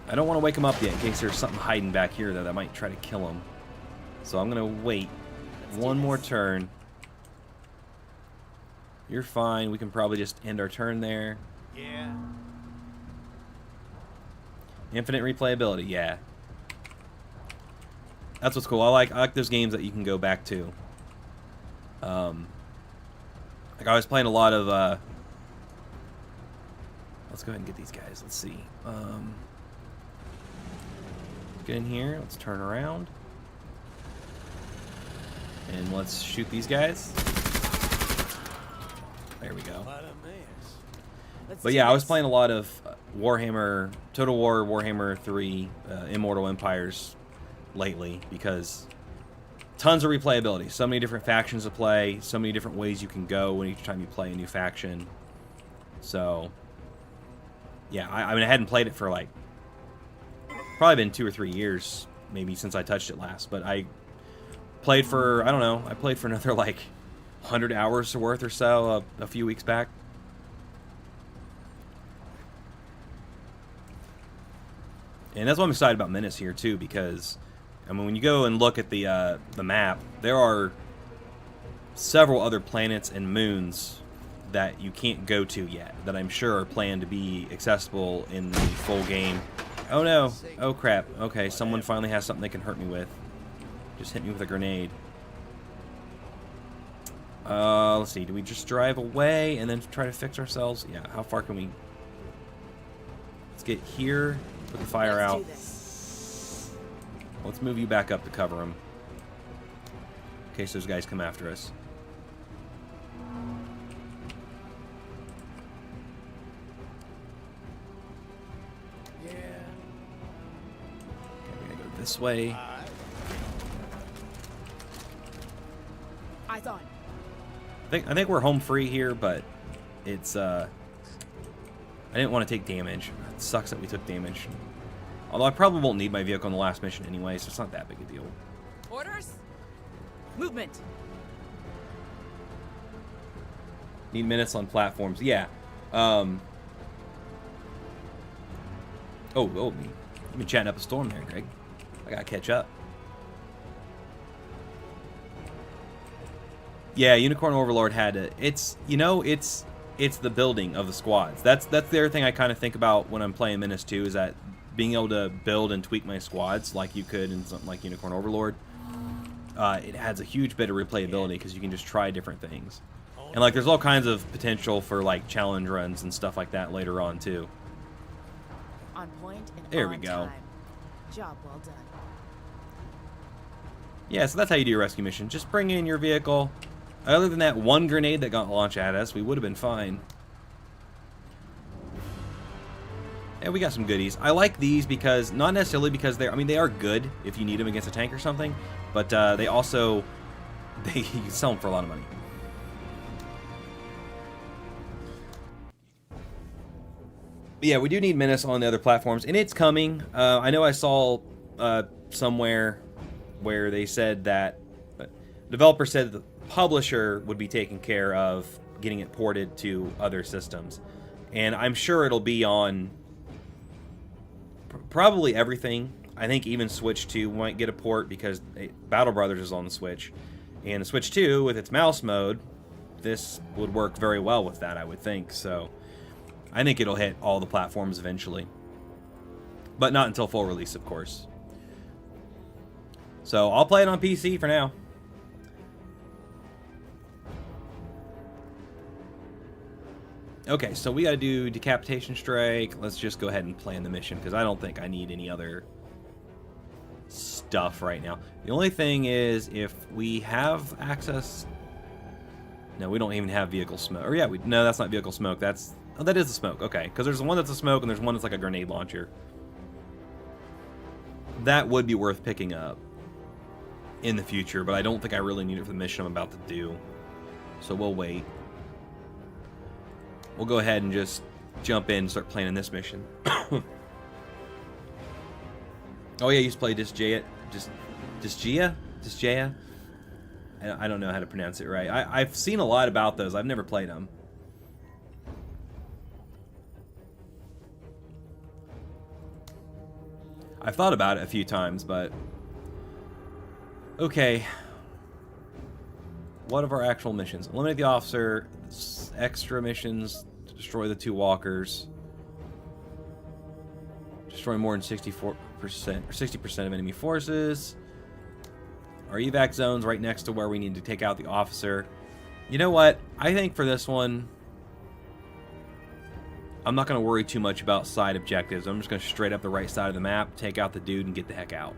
I don't want to wake them up yet in case there's something hiding back here though that might try to kill them. So I'm going to wait one more turn. You're fine. We can probably just end our turn there. Yeah. Infinite replayability, yeah. That's what's cool. I like those games that you can go back to. Like I was playing a lot of let's go ahead and get these guys. Let's see. Get in here. Let's turn around. And let's shoot these guys. There we go. What a mess. But yeah, I was playing a lot of Warhammer, Total War, Warhammer 3, Immortal Empires lately because tons of replayability. So many different factions to play, so many different ways you can go when each time you play a new faction. So, yeah, I mean, I hadn't played it for like, probably been 2 or 3 years, maybe, since I touched it last. But I played for, I don't know, I played for another like 100 hours worth or so a few weeks back. And that's why I'm excited about Menace here too, because I mean, when you go and look at the map, there are several other planets and moons that you can't go to yet that I'm sure are planned to be accessible in the full game Oh no. Oh crap. Okay, someone finally has something they can hurt me with. Just hit me with a grenade. Let's see. Do we just drive away and then try to fix ourselves? Yeah, how far can we... Let's get here, put the fire Let's out. do this. Let's move you back up to cover them. In case those guys come after us. Yeah. Okay, we're gonna go this way. Eyes on. I think we're home free here, but it's I didn't want to take damage. It sucks that we took damage. Although I probably won't need my vehicle in the last mission anyway, so it's not that big a deal. Orders. Movement. Need minutes on platforms. Yeah. Oh, you've been chatting up a storm there, Greg. I gotta catch up. Yeah, Unicorn Overlord had to. It's the building of the squads. That's the other thing I kind of think about when I'm playing Menace 2 is that being able to build and tweak my squads like you could in something like Unicorn Overlord. It adds a huge bit of replayability because you can just try different things. And like there's all kinds of potential for like challenge runs and stuff like that later on too. On point and There on we go. time. Job well done. Yeah, so that's how you do your rescue mission. Just bring in your vehicle. Other than that one grenade that got launched at us, we would have been fine. And we got some goodies. I like these because, not necessarily because they're, I mean, they are good if you need them against a tank or something, but they also, you can sell them for a lot of money. But yeah, we do need Menace on the other platforms, and it's coming. I know I saw somewhere where they said that, developer said the publisher would be taking care of getting it ported to other systems. And I'm sure it'll be on probably everything. I think even Switch 2 might get a port because Battle Brothers is on the Switch. And the Switch 2, with its mouse mode, this would work very well with that, I would think. So I think it'll hit all the platforms eventually. But not until full release, of course. So I'll play it on PC for now. Okay, so we gotta do Decapitation Strike. Let's just go ahead and plan the mission, because I don't think I need any other stuff right now. The only thing is, if we have access... No, we don't even have vehicle smoke. Or yeah, no, that's not vehicle smoke. That's... Oh, that is the smoke. Okay, because there's one that's a smoke, and there's one that's like a grenade launcher. That would be worth picking up in the future, but I don't think I really need it for the mission I'm about to do. So we'll wait. We'll go ahead and just jump in and start planning this mission. Oh yeah, you used to play Disgaea? Disgaea? I don't know how to pronounce it right. I've seen a lot about those. I've never played them. I've thought about it a few times, but... Okay. What of our actual missions? Eliminate the officer. Extra missions. Destroy the 2 walkers. Destroy more than 64% or 60% of enemy forces. Our evac zone's right next to where we need to take out the officer. You know what? I think for this one, I'm not going to worry too much about side objectives. I'm just going to straight up the right side of the map, take out the dude, and get the heck out.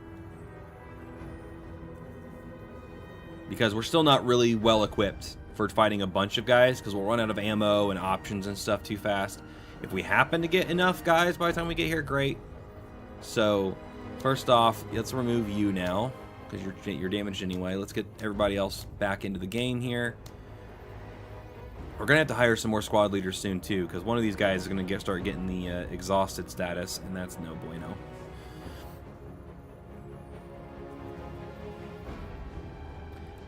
Because we're still not really well equipped for fighting a bunch of guys, because we'll run out of ammo and options and stuff too fast. If we happen to get enough guys by the time we get here, great. So, first off, let's remove you now, because you're damaged anyway. Let's get everybody else back into the game here. We're going to have to hire some more squad leaders soon, too, because one of these guys is going to start getting the exhausted status, and that's no bueno.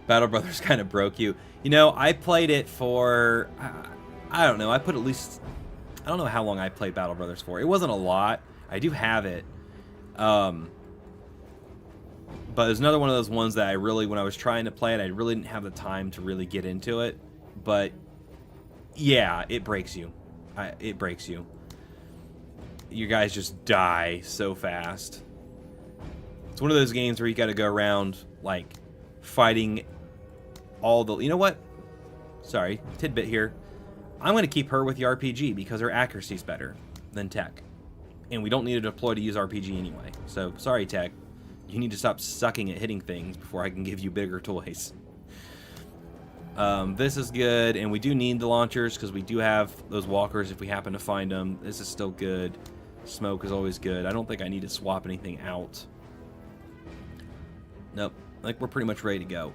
Battle Brothers kind of broke you. You know, I played it for... I don't know. I put at least... I don't know how long I played Battle Brothers for. It wasn't a lot. I do have it. But it's another one of those ones that I really... When I was trying to play it, I really didn't have the time to really get into it. But... Yeah, it breaks you. It breaks you. you guys just die so fast. It's one of those games where you got to go around like fighting all the. You know what? Sorry, tidbit here. I'm going to keep her with the RPG because her accuracy is better than Tech, and we don't need to deploy to use RPG anyway. So sorry, Tech. You need to stop sucking at hitting things before I can give you bigger toys. This is good, and we do need the launchers because we do have those walkers if we happen to find them. This is still good. Smoke is always good. I don't think I need to swap anything out. Nope. I think we're pretty much ready to go.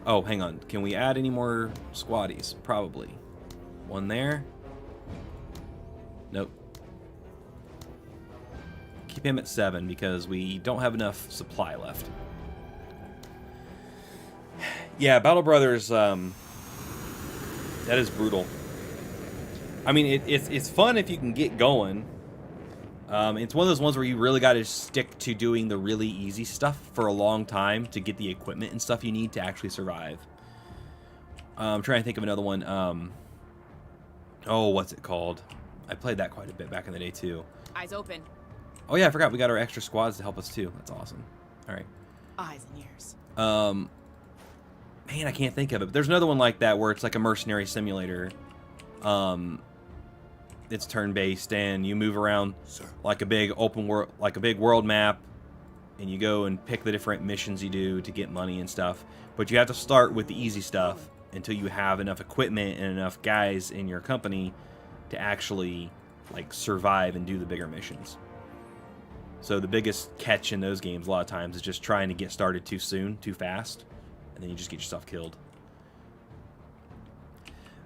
Oh, hang on. Can we add any more squaddies? Probably. One there. Nope. Keep him at 7 because we don't have enough supply left. Yeah, Battle Brothers, that is brutal. I mean, it's fun if you can get going. It's one of those ones where you really got to stick to doing the really easy stuff for a long time to get the equipment and stuff you need to actually survive. I'm trying to think of another one. Oh, what's it called? I played that quite a bit back in the day, too. Eyes open. Oh, yeah, I forgot we got our extra squads to help us, too. That's awesome. All right. Eyes and ears. Man, I can't think of it. But there's another one like that where it's like a mercenary simulator. It's turn-based, and you move around like a big open world, like a big world map, and you go and pick the different missions you do to get money and stuff. But you have to start with the easy stuff until you have enough equipment and enough guys in your company to actually like survive and do the bigger missions. So the biggest catch in those games a lot of times is just trying to get started too soon, too fast, and then you just get yourself killed.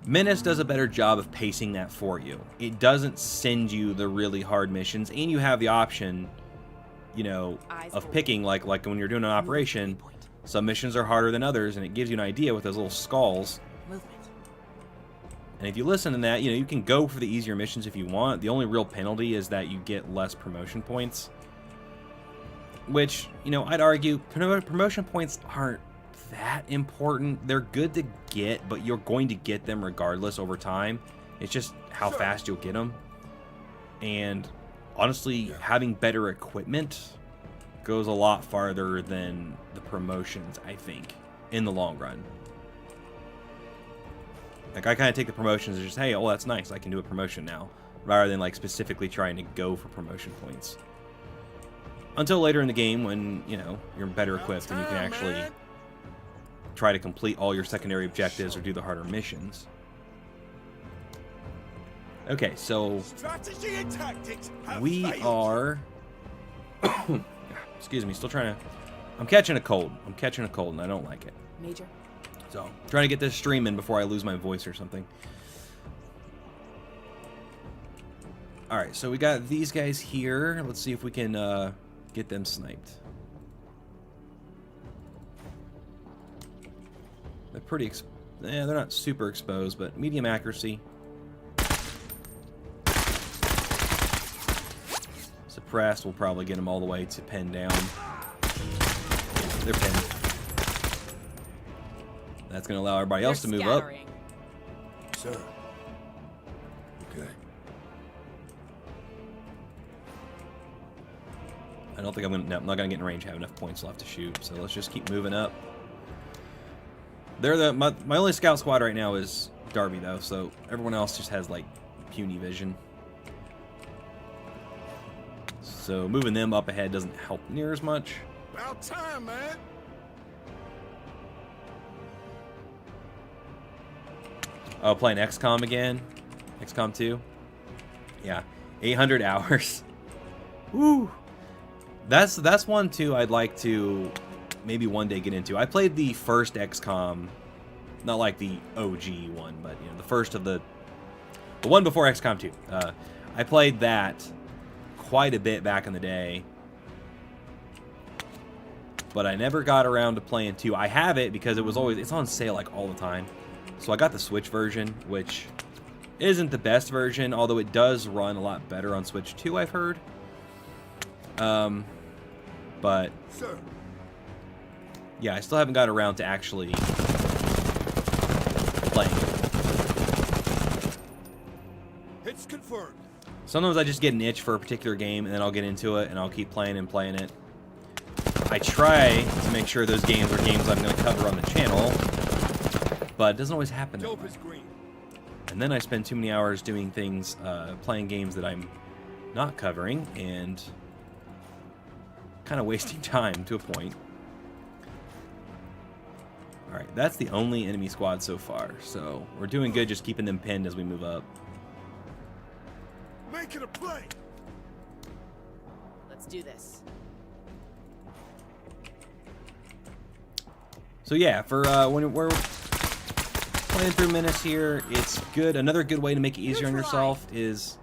Menace does a better job of pacing that for you. It doesn't send you the really hard missions, and you have the option, you know, of picking, like when you're doing an operation, some missions are harder than others, and it gives you an idea with those little skulls. And if you listen to that, you know, you can go for the easier missions if you want. The only real penalty is that you get less promotion points, which, you know, I'd argue promotion points aren't that important. They're good to get, but you're going to get them regardless over time. It's just how fast you'll get them. And honestly, having better equipment goes a lot farther than the promotions, I think, in the long run. Like, I kind of take the promotions as just, hey, oh, that's nice, I can do a promotion now, rather than like specifically trying to go for promotion points. Until later in the game when, you know, you're better equipped and you can actually try to complete all your secondary objectives or do the harder missions. Okay, so Strategy and tactics have we failed. are excuse me, still trying to, I'm catching a cold and I don't like it. Major. So trying to get this stream in before I lose my voice or something. All right, so we got these guys here. Let's see if we can get them sniped. They're pretty, they're not super exposed, but medium accuracy. Suppressed will probably get them all the way to pinned down. They're pinned. That's going to allow everybody else to move up. Sir. Okay. I don't think I'm going to, no, I'm not going to get in range, have enough points left to shoot, so let's just keep moving up. They're the, my only scout squad right now is Darby, though, so everyone else just has, like, puny vision. So moving them up ahead doesn't help near as much. About time, man. Oh, playing XCOM again? XCOM 2? Yeah. 800 hours. Woo! That's one, too, I'd like to maybe one day get into. I played the first XCOM, not like the OG one, but, you know, the first of the one before XCOM 2. I played that quite a bit back in the day, but I never got around to playing 2. I have it because it was always, it's on sale like all the time. So I got the Switch version, which isn't the best version, although it does run a lot better on Switch 2, I've heard. But Sir. Yeah, I still haven't got around to actually playing it. It's confirmed. Sometimes I just get an itch for a particular game, and then I'll get into it, and I'll keep playing and playing it. I try to make sure those games are games I'm going to cover on the channel, but it doesn't always happen that Dope way. is green. And then I spend too many hours doing things, playing games that I'm not covering, and kind of wasting time to a point. Alright, that's the only enemy squad so far, so we're doing good just keeping them pinned as we move up. Make it a play. Let's do this. So yeah, for when we're playing through Menace here, it's good. Another good way to make it easier on yourself is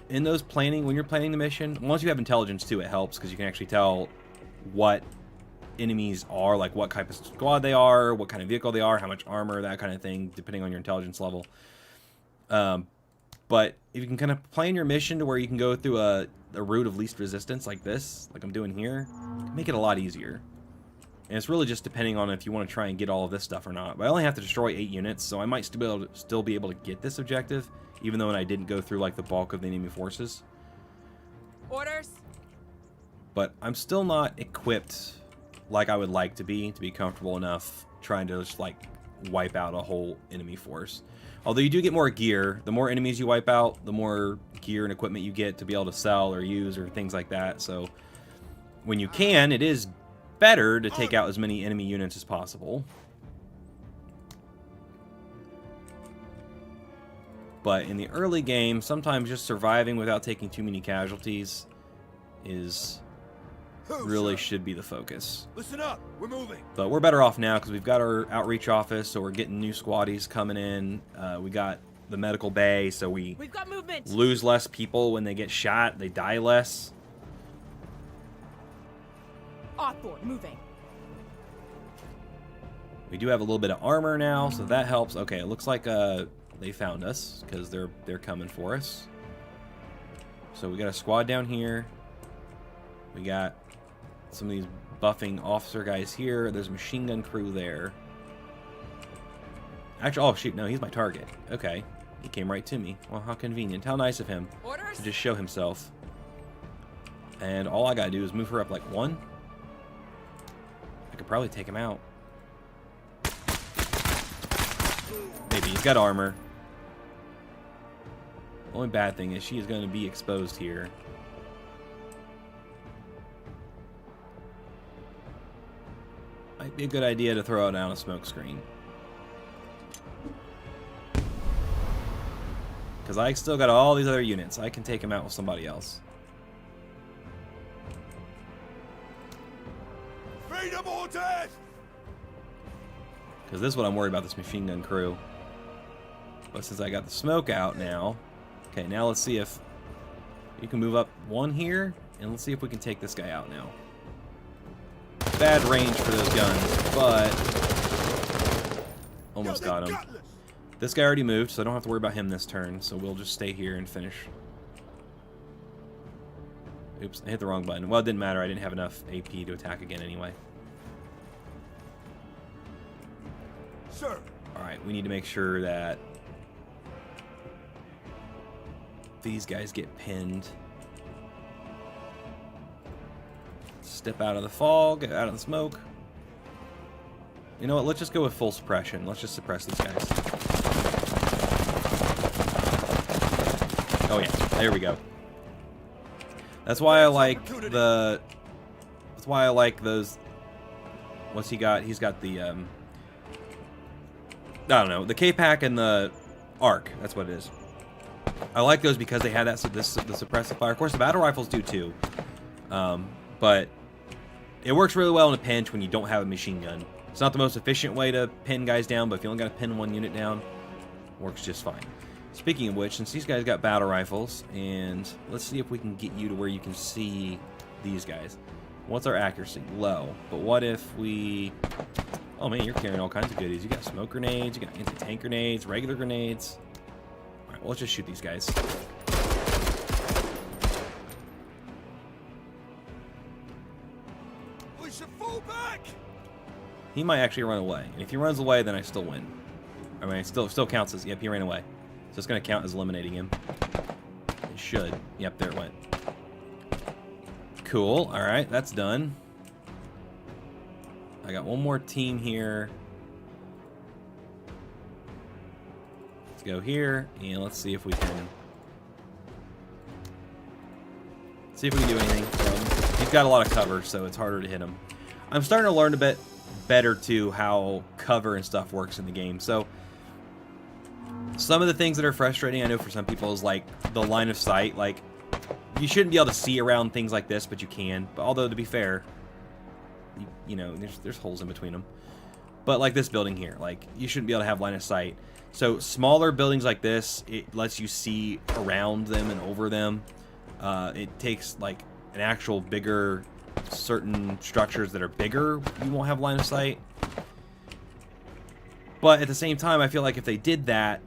in those planning, when you're planning the mission, once you have intelligence too, it helps because you can actually tell what enemies are, like what type of squad they are, what kind of vehicle they are, how much armor, that kind of thing, depending on your intelligence level. But if you can kind of plan your mission to where you can go through a route of least resistance like this, like I'm doing here, make it a lot easier. And it's really just depending on if you want to try and get all of this stuff or not. But I only have to destroy 8 units, so I might still be able to get this objective, even though I didn't go through like the bulk of the enemy forces. Orders. But I'm still not equipped like I would like to be comfortable enough trying to just like wipe out a whole enemy force. Although you do get more gear, the more enemies you wipe out, the more gear and equipment you get to be able to sell or use or things like that. So when you can, it is better to take out as many enemy units as possible. But in the early game, sometimes just surviving without taking too many casualties is really should be the focus. Listen up, we're moving. But we're better off now because we've got our outreach office, so we're getting new squaddies coming in. We got the medical bay, so we've got movement. Lose less people when they get shot. They die less. Offboard, moving. We do have a little bit of armor now, so that helps. Okay, it looks like they found us because they're coming for us. So we got a squad down here. We got some of these buffing officer guys here. There's a machine gun crew there. Actually, oh shoot, no, he's my target. Okay, he came right to me. Well, how convenient. How nice of him to just show himself. And all I gotta do is move her up like 1. I could probably take him out. Maybe. He's got armor. The only bad thing is she is going to be exposed here. Might be a good idea to throw down a smoke screen. Because I still got all these other units. I can take them out with somebody else. Freedom or death! Because this is what I'm worried about, this machine gun crew. But since I got the smoke out now... Okay, now let's see if... You can move up 1 here, and let's see if we can take this guy out now. Bad range for those guns, but... Almost got him. This guy already moved, so I don't have to worry about him this turn, so we'll just stay here and finish. Oops, I hit the wrong button. Well, it didn't matter, I didn't have enough AP to attack again anyway. Sir. Alright, we need to make sure that these guys get pinned. Step out of the fog, get out of the smoke. You know what, let's just go with full suppression. Let's just suppress these guys. Oh yeah, there we go. That's why I like the... That's why I like those... What's he got? He's got the, I don't know, the K-Pack and the Arc. That's what it is. I like those because they have that the suppressive fire. Of course, the battle rifles do too. But it works really well in a pinch when you don't have a machine gun. It's not the most efficient way to pin guys down, but if you only got to pin 1 unit down, it works just fine. Speaking of which, since these guys got battle rifles, and let's see if we can get you to where you can see these guys. What's our accuracy? Low. But what if we... Oh man, you're carrying all kinds of goodies. You got smoke grenades, you got anti-tank grenades, regular grenades. Alright, well, let's just shoot these guys. We should fall back. He might actually run away. And if he runs away, then I still win. I mean, it still counts as... Yep, he ran away. So it's going to count as eliminating him. It should. Yep, there it went. Cool. All right, that's done. I got one more team here. Let's go here, and let's see if we can... See if we can do anything. He's got a lot of cover, so it's harder to hit him. I'm starting to learn a bit better, too, how cover and stuff works in the game. So, some of the things that are frustrating, I know for some people, is like the line of sight. Like, you shouldn't be able to see around things like this, but you can. But although, to be fair, you know, there's holes in between them. But like this building here, like, you shouldn't be able to have line of sight. So, smaller buildings like this, it lets you see around them and over them. It takes like an actual bigger, certain structures that are bigger, you won't have line of sight. But at the same time, I feel like if they did that,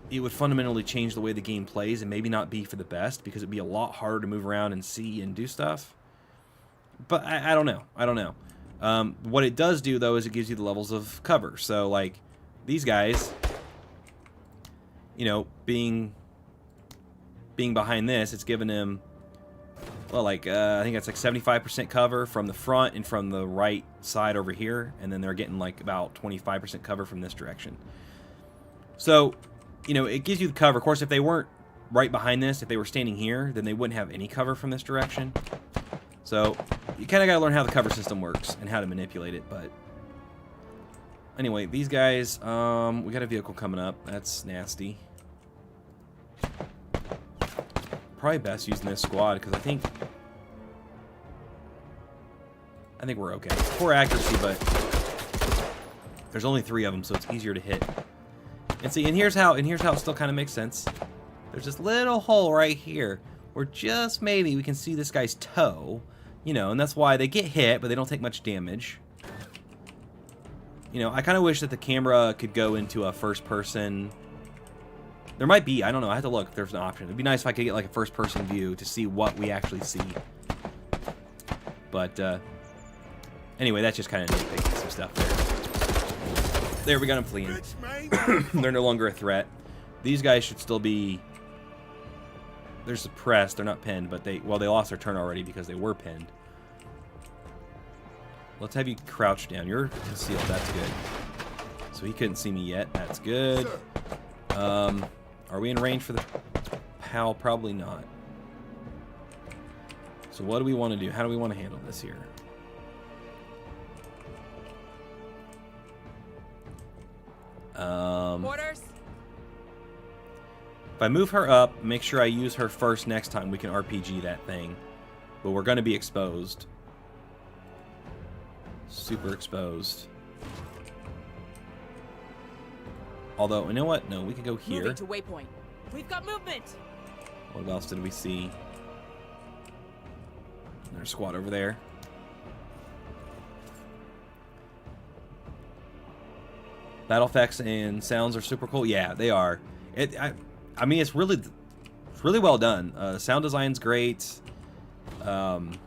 it would fundamentally change the way the game plays and maybe not be for the best, because it'd be a lot harder to move around and see and do stuff. But I don't know. I don't know. What it does do, though, is it gives you the levels of cover. So, like, these guys, you know, being behind this, it's given him, well, like, I think that's like 75% cover from the front and from the right side over here, and then they're getting like about 25% cover from this direction. So, you know, it gives you the cover. Of course, if they weren't right behind this, if they were standing here, then they wouldn't have any cover from this direction. So, you kind of got to learn how the cover system works and how to manipulate it. But anyway, these guys, we got a vehicle coming up. That's nasty. Probably best using this squad, because I think we're okay. Poor accuracy, but there's only 3 of them, so it's easier to hit. And see, and here's how it still kind of makes sense. There's this little hole right here where just maybe we can see this guy's toe, you know, and that's why they get hit, but they don't take much damage. You know, I kind of wish that the camera could go into a first-person. There might be, I don't know, I have to look if there's an option. It'd be nice if I could get like a first-person view to see what we actually see. But, anyway, that's just kind of nitpicking some stuff there. There, we got them fleeing. They're no longer a threat. These guys should still be... They're suppressed, they're not pinned, but they lost their turn already because they were pinned. Let's have you crouch down. You're concealed, that's good. So he couldn't see me yet, that's good. Are we in range for the PAL? Probably not. So what do we want to do? How do we want to handle this here? Orders. If I move her up, make sure I use her first next time, we can RPG that thing. But we're going to be exposed. Super exposed. Although, you know what? No, we can go here. Moving to waypoint. We've got movement. What else did we see? There's a squad over there. Battle effects and sounds are super cool. Yeah, they are. I mean, it's really well done. Sound design's great. The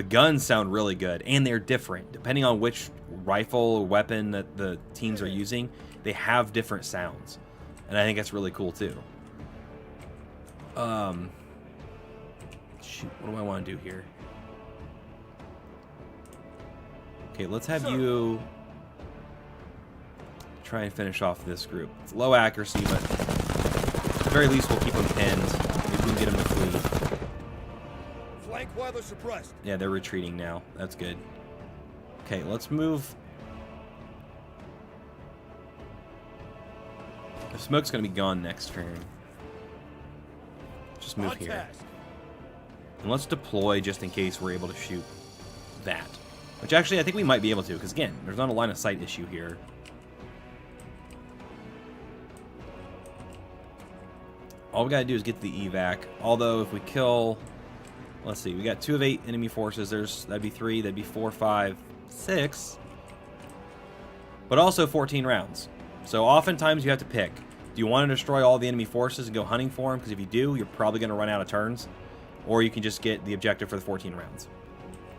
guns sound really good, and they're different depending on which rifle or weapon that the teams are using. They have different sounds, and I think that's really cool too. Shoot, what do I want to do here? Okay, let's have you try and finish off this group. It's low accuracy, but at the very least we'll keep them pinned. Maybe we can get them to flee. Flank while they're suppressed. Yeah, they're retreating now. That's good. Okay, let's move. The smoke's going to be gone next turn. Just move here. And let's deploy just in case we're able to shoot that. Which actually I think we might be able to, because again, there's not a line of sight issue here. All we gotta do is get to the evac. Although if we kill, let's see, we got 2 of 8 enemy forces. That'd be 3, that'd be 4, 5, 6. But also 14 rounds. So oftentimes you have to pick. Do you want to destroy all the enemy forces and go hunting for them? Because if you do, you're probably going to run out of turns. Or you can just get the objective for the 14 rounds.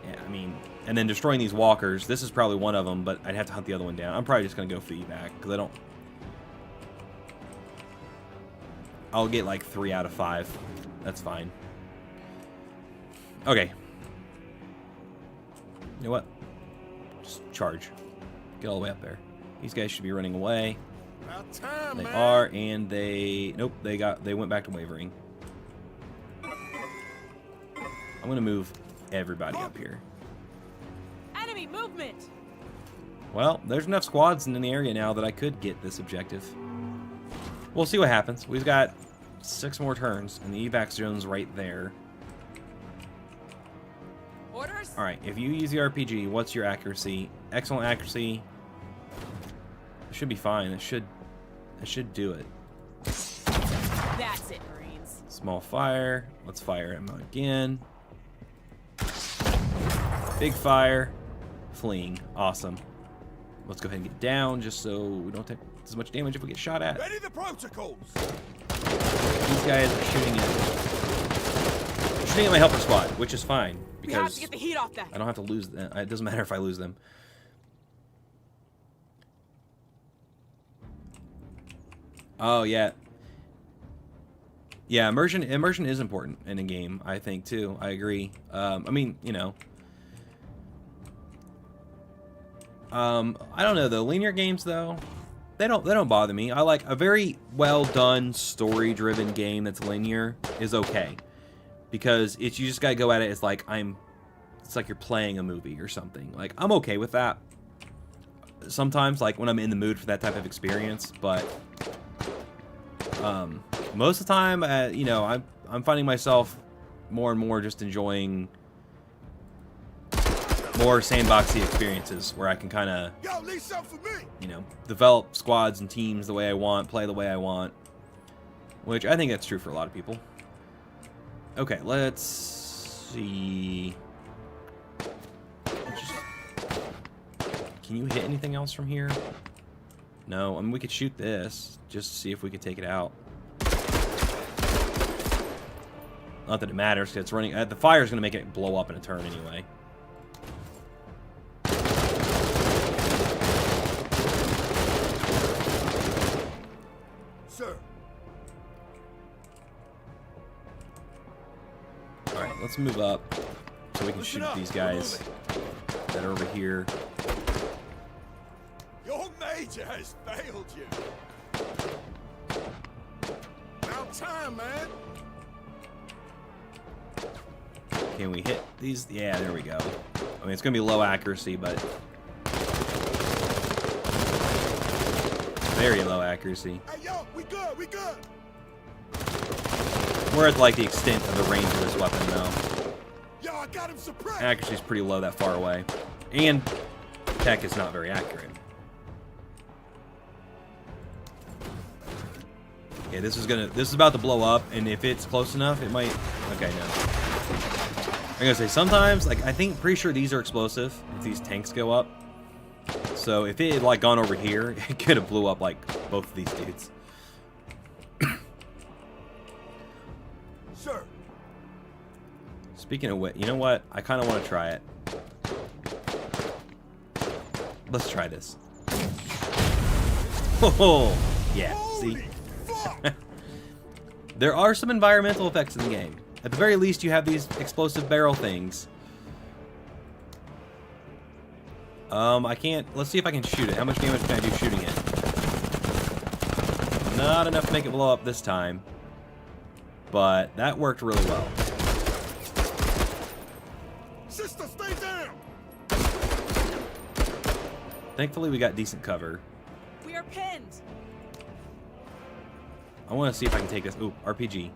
Yeah, I mean, and then destroying these walkers. This is probably one of them, but I'd have to hunt the other one down. I'm probably just going to go for the evac, because I don't... I'll get like 3 out of 5. That's fine. Okay. You know what? Just charge. Get all the way up there. These guys should be running away. About time, They man. are, and they... Nope, they went back to wavering. I'm gonna move everybody up here. Enemy movement. Well, there's enough squads in the area now that I could get this objective. We'll see what happens. We've got 6 more turns, and the evac zone's right there. Orders. All right, if you use the RPG, what's your accuracy? Excellent accuracy. It should be fine. It should do it. That's it, Marines. Small fire. Let's fire him again. Big fire. Fleeing. Awesome. Let's go ahead and get down just so we don't take as much damage if we get shot at. Ready the protocols. These guys are shooting at my helper squad, which is fine We have because to get the heat off that. I don't have to lose them. It doesn't matter if I lose them. Oh yeah. Yeah, immersion is important in a game, I think too. I agree. I mean, you know. I don't know though. Linear games though, they don't bother me. I like a very well done story-driven game that's linear is okay. Because you just gotta go at it as like it's like you're playing a movie or something. Like I'm okay with that. Sometimes like when I'm in the mood for that type of experience, but most of the time, you know, I'm finding myself more and more just enjoying more sandboxy experiences where I can kind of, Yo, leave something for me. you know, develop squads and teams the way I want, play the way I want, which I think that's true for a lot of people. Okay, let's see. Can you hit anything else from here? No, I mean, we could shoot this just to see if we could take it out. Not that it matters, because it's running. The fire's going to make it blow up in a turn anyway. Sir. Alright, let's move up so we can Listen shoot up, these we're guys that are over here. Your major has failed you. About time, man. Can we hit these? Yeah, there we go. I mean, it's going to be low accuracy, but very low accuracy. Hey, yo, we good, we good. We're at like the extent of the range of this weapon, though. Yo, I got him suppressed. Accuracy is pretty low that far away, and tech is not very accurate. Okay, this is about to blow up, and if it's close enough, it might. Okay, no. I'm gonna say sometimes, like pretty sure these are explosive if these tanks go up. So if it had like gone over here, it could have blew up like both of these dudes. Sir. Speaking of which, you know what? I kind of want to try it. Let's try this. Oh, yeah. See, Holy fuck. there are some environmental effects in the game. At the very least, you have these explosive barrel things. I can't. Let's see if I can shoot it. How much damage can I do shooting it? Not enough to make it blow up this time. But that worked really well. Sister, stay down. Thankfully, we got decent cover. We are pinned. I want to see if I can take this. Ooh, RPG.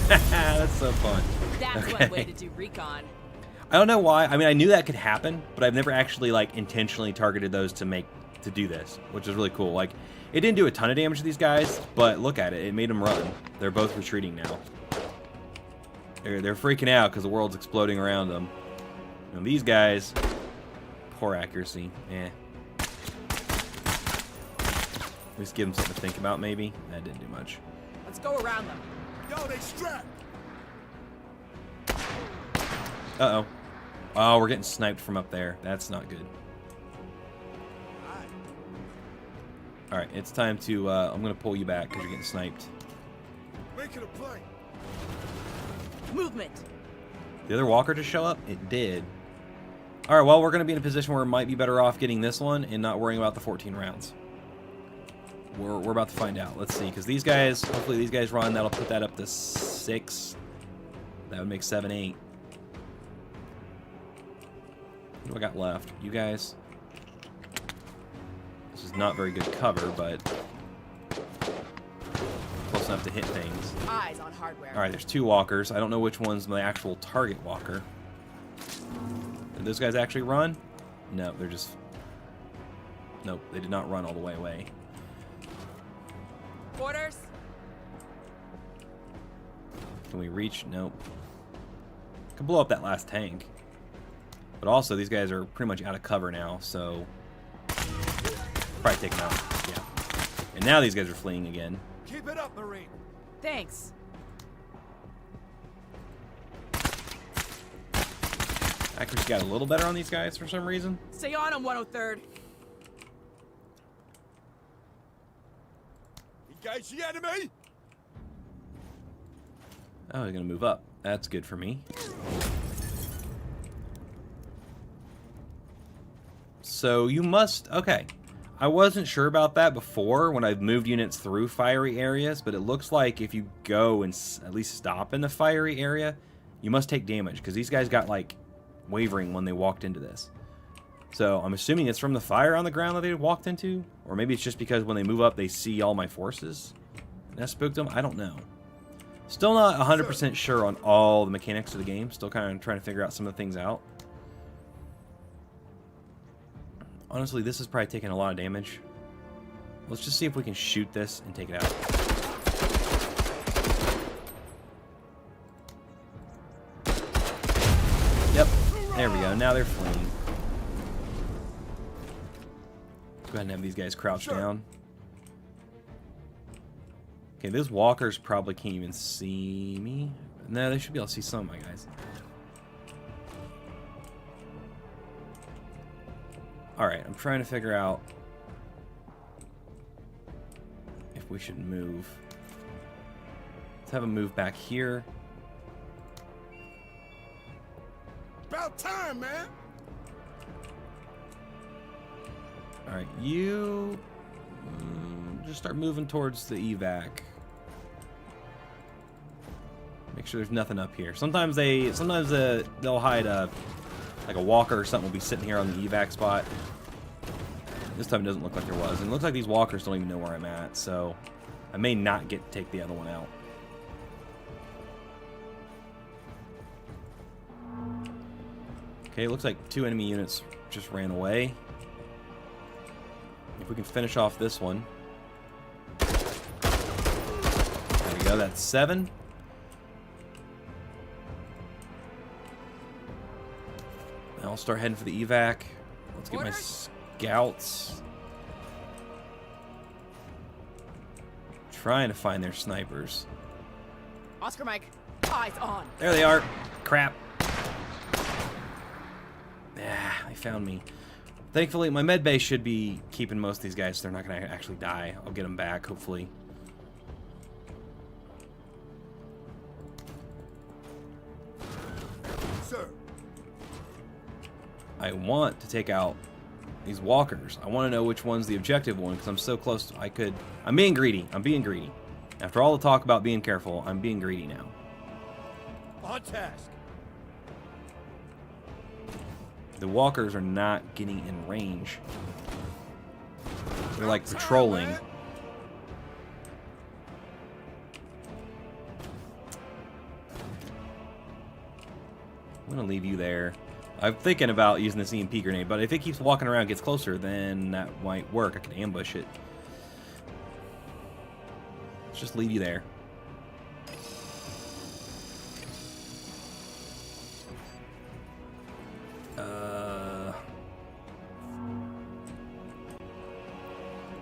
That's so fun. That's one way to do recon. I don't know why. I mean, I knew that could happen, but I've never actually like intentionally targeted those to do this, which is really cool. Like, it didn't do a ton of damage to these guys, but look at it. It made them run. They're both retreating now. They're freaking out because the world's exploding around them. And these guys, poor accuracy. Eh. At least give them something to think about, maybe. That didn't do much. Let's go around them. Yo, they strapped. Uh-oh. Oh, we're getting sniped from up there. That's not good. Alright, it's time to, I'm gonna pull you back because you're getting sniped. Making a play. Movement. The other walker just show up? It did. Alright, well, we're gonna be in a position where it might be better off getting this one and not worrying about the 14 rounds. We're about to find out. Let's see, because these guys, hopefully these guys run. That'll put that up to 6. That would make 7, 8. What do I got left? You guys. This is not very good cover, but close enough to hit things. Eyes on hardware. Alright, there's 2 walkers. I don't know which one's my actual target walker. Did those guys actually run? No, they're just... Nope, they did not run all the way away. Orders. Can we reach? Nope. Can blow up that last tank. But also, these guys are pretty much out of cover now, so... Probably take them out. Yeah. And now these guys are fleeing again. Keep it up, Marine. Thanks. Accuracy got a little better on these guys for some reason. Stay on him, 103rd. Engage the enemy. Oh, they're gonna move up. That's good for me. So you must... Okay. I wasn't sure about that before when I've moved units through fiery areas, but it looks like if you go and at least stop in the fiery area, you must take damage, because these guys got, like, wavering when they walked into this. So I'm assuming it's from the fire on the ground that they walked into, or maybe it's just because when they move up they see all my forces and that spooked them. I don't know. Still not 100% sure on all the mechanics of the game. Still kind of trying to figure out some of the things out. Honestly, this is probably taking a lot of damage. Let's just see if we can shoot this and take it out. Yep. There we go. Now they're fleeing. Let's go ahead and have these guys crouch down. Okay, those walkers probably can't even see me. No, they should be able to see some of my guys. Alright, I'm trying to figure out if we should move. Let's have them move back here. About time, man. Alright, you just start moving towards the evac. Make sure there's nothing up here. Sometimes they'll hide like a walker or something will be sitting here on the evac spot. This time it doesn't look like there was. And it looks like these walkers don't even know where I'm at, so I may not get to take the other one out. Okay, looks like 2 enemy units just ran away. If we can finish off this one. There we go, that's 7. I'll start heading for the evac. Let's get my scouts. Trying to find their snipers. Oscar Mike, eyes on. There they are. Crap. Ah, they found me. Thankfully, my med base should be keeping most of these guys, so they're not going to actually die. I'll get them back, hopefully. Sir. I want to take out these walkers. I want to know which one's the objective one, because I'm so close to... I'm being greedy. I'm being greedy. After all the talk about being careful, I'm being greedy now. On task. The walkers are not getting in range. They're like patrolling. I'm gonna leave you there. I'm thinking about using this EMP grenade, but if it keeps walking around and gets closer, then that might work. I can ambush it. Let's just leave you there.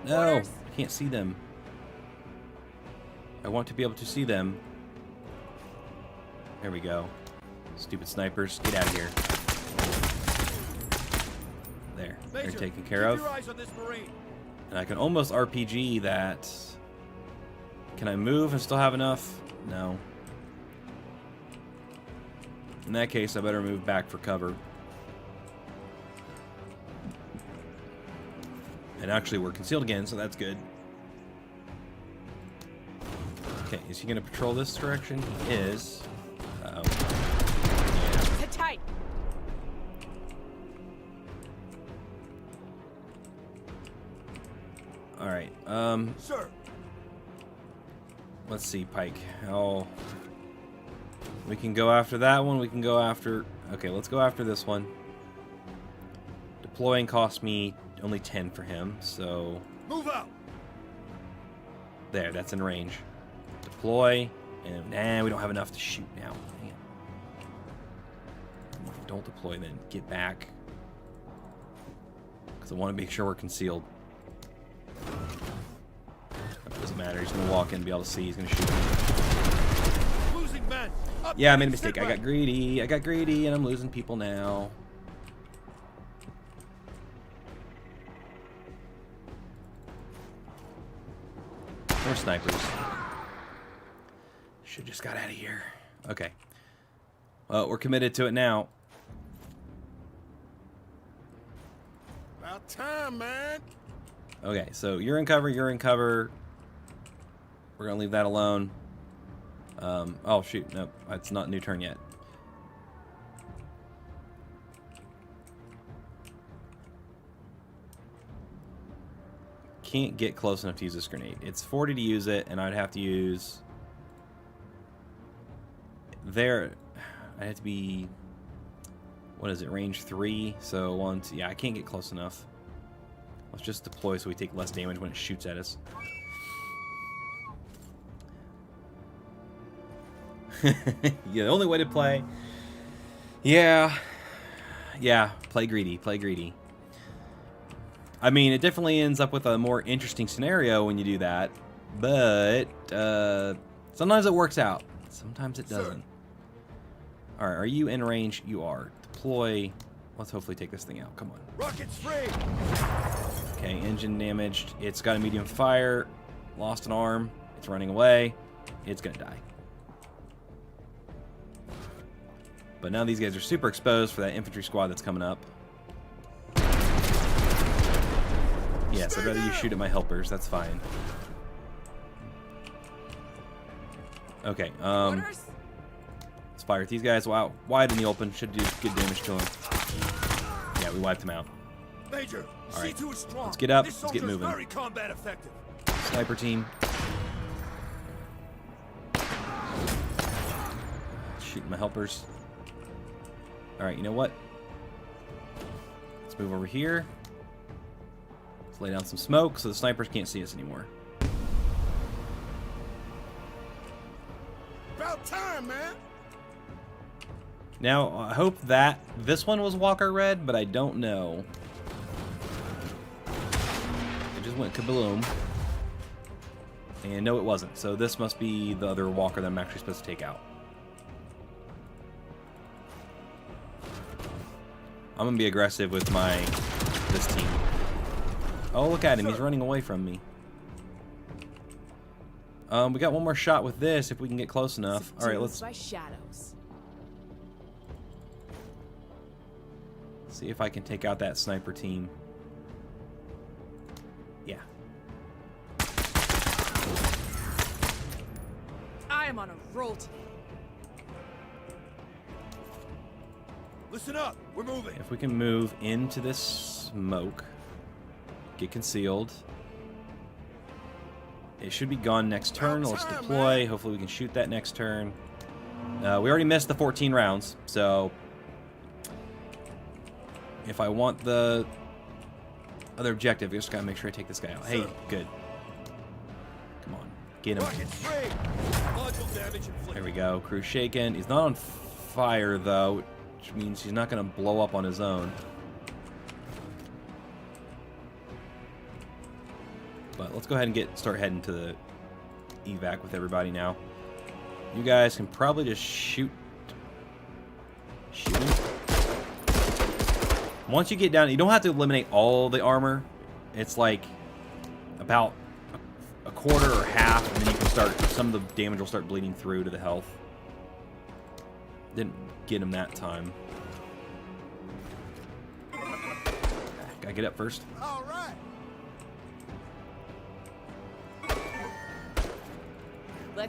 No, I can't see them. I want to be able to see them. There we go. Stupid snipers, get out of here. There, they're taken care of. Keep your eyes on this Marine. And I can almost RPG that. Can I move and still have enough? No. In that case, I better move back for cover. And actually, we're concealed again, so that's good. Okay, is he going to patrol this direction? He is. Uh-oh. Yeah. Sit tight. All right. Sir. Let's see, Pike. Oh, we can go after that one. We can go after. Okay, let's go after this one. Deploying cost me only 10 for him, so Move out. there. That's in range. Deploy, and nah, we don't have enough to shoot now. Man. Don't deploy, then get back, because I want to make sure we're concealed. It doesn't matter. He's gonna walk in and be able to see. He's gonna shoot me. Losing men. Up. Yeah, I made a mistake. Sit I back. got greedy. I got greedy, and I'm losing people now. More snipers. Should just got out of here. Okay. Well, we're committed to it now. About time, man. Okay, so you're in cover. You're in cover. We're gonna leave that alone. Oh shoot, nope, it's not new turn yet. Can't get close enough to use this grenade. It's 40 to use it, and I'd have to use there. I'd have to be, what is it, range 3? So once, yeah, I can't get close enough. Let's just deploy so we take less damage when it shoots at us. Yeah, the only way to play. Yeah, play greedy, play greedy. I mean, it definitely ends up with a more interesting scenario when you do that, but sometimes it works out. Sometimes it doesn't. All right, are you in range? You are. Deploy. Let's hopefully take this thing out. Come on. Rockets free. Okay, engine damaged. It's got a medium fire. Lost an arm. It's running away. It's gonna die. But now these guys are super exposed for that infantry squad that's coming up. Yes, I'd rather you shoot at my helpers. That's fine. Okay, Orders? let's fire at these guys. Wow, wide in the open. Should do good damage to them. Yeah, we wiped them out. Major, All right, C2 is strong. let's get up. This Let's get soldier's moving. very combat effective. Sniper team. Shooting my helpers. Alright, you know what? Let's move over here. Let's lay down some smoke so the snipers can't see us anymore. About time, man. Now, I hope that this one was Walker Red, but I don't know. It just went kabloom. And no, it wasn't. So this must be the other Walker that I'm actually supposed to take out. I'm gonna be aggressive with this team. Oh, look at him. He's running away from me. We got one more shot with this if we can get close enough. All right, let's By shadows. see if I can take out that sniper team. Yeah. I am on a roll today. Listen up. We're moving. If we can move into this smoke, get concealed. It should be gone next turn. Let's deploy. Hopefully we can shoot that next turn. We already missed the 14 rounds, so if I want the other objective, I just gotta make sure I take this guy out. Hey, good. Come on, get him. Rockets free. Module damage inflicted. There we go. Crew's shaken. He's not on fire though, which means he's not gonna blow up on his own. But let's go ahead and start heading to the evac with everybody now. You guys can probably just shoot. Shoot him. Once you get down, you don't have to eliminate all the armor. It's like about a quarter or half, and then you can start, some of the damage will start bleeding through to the health. Didn't get him that time. Gotta get up first. All right.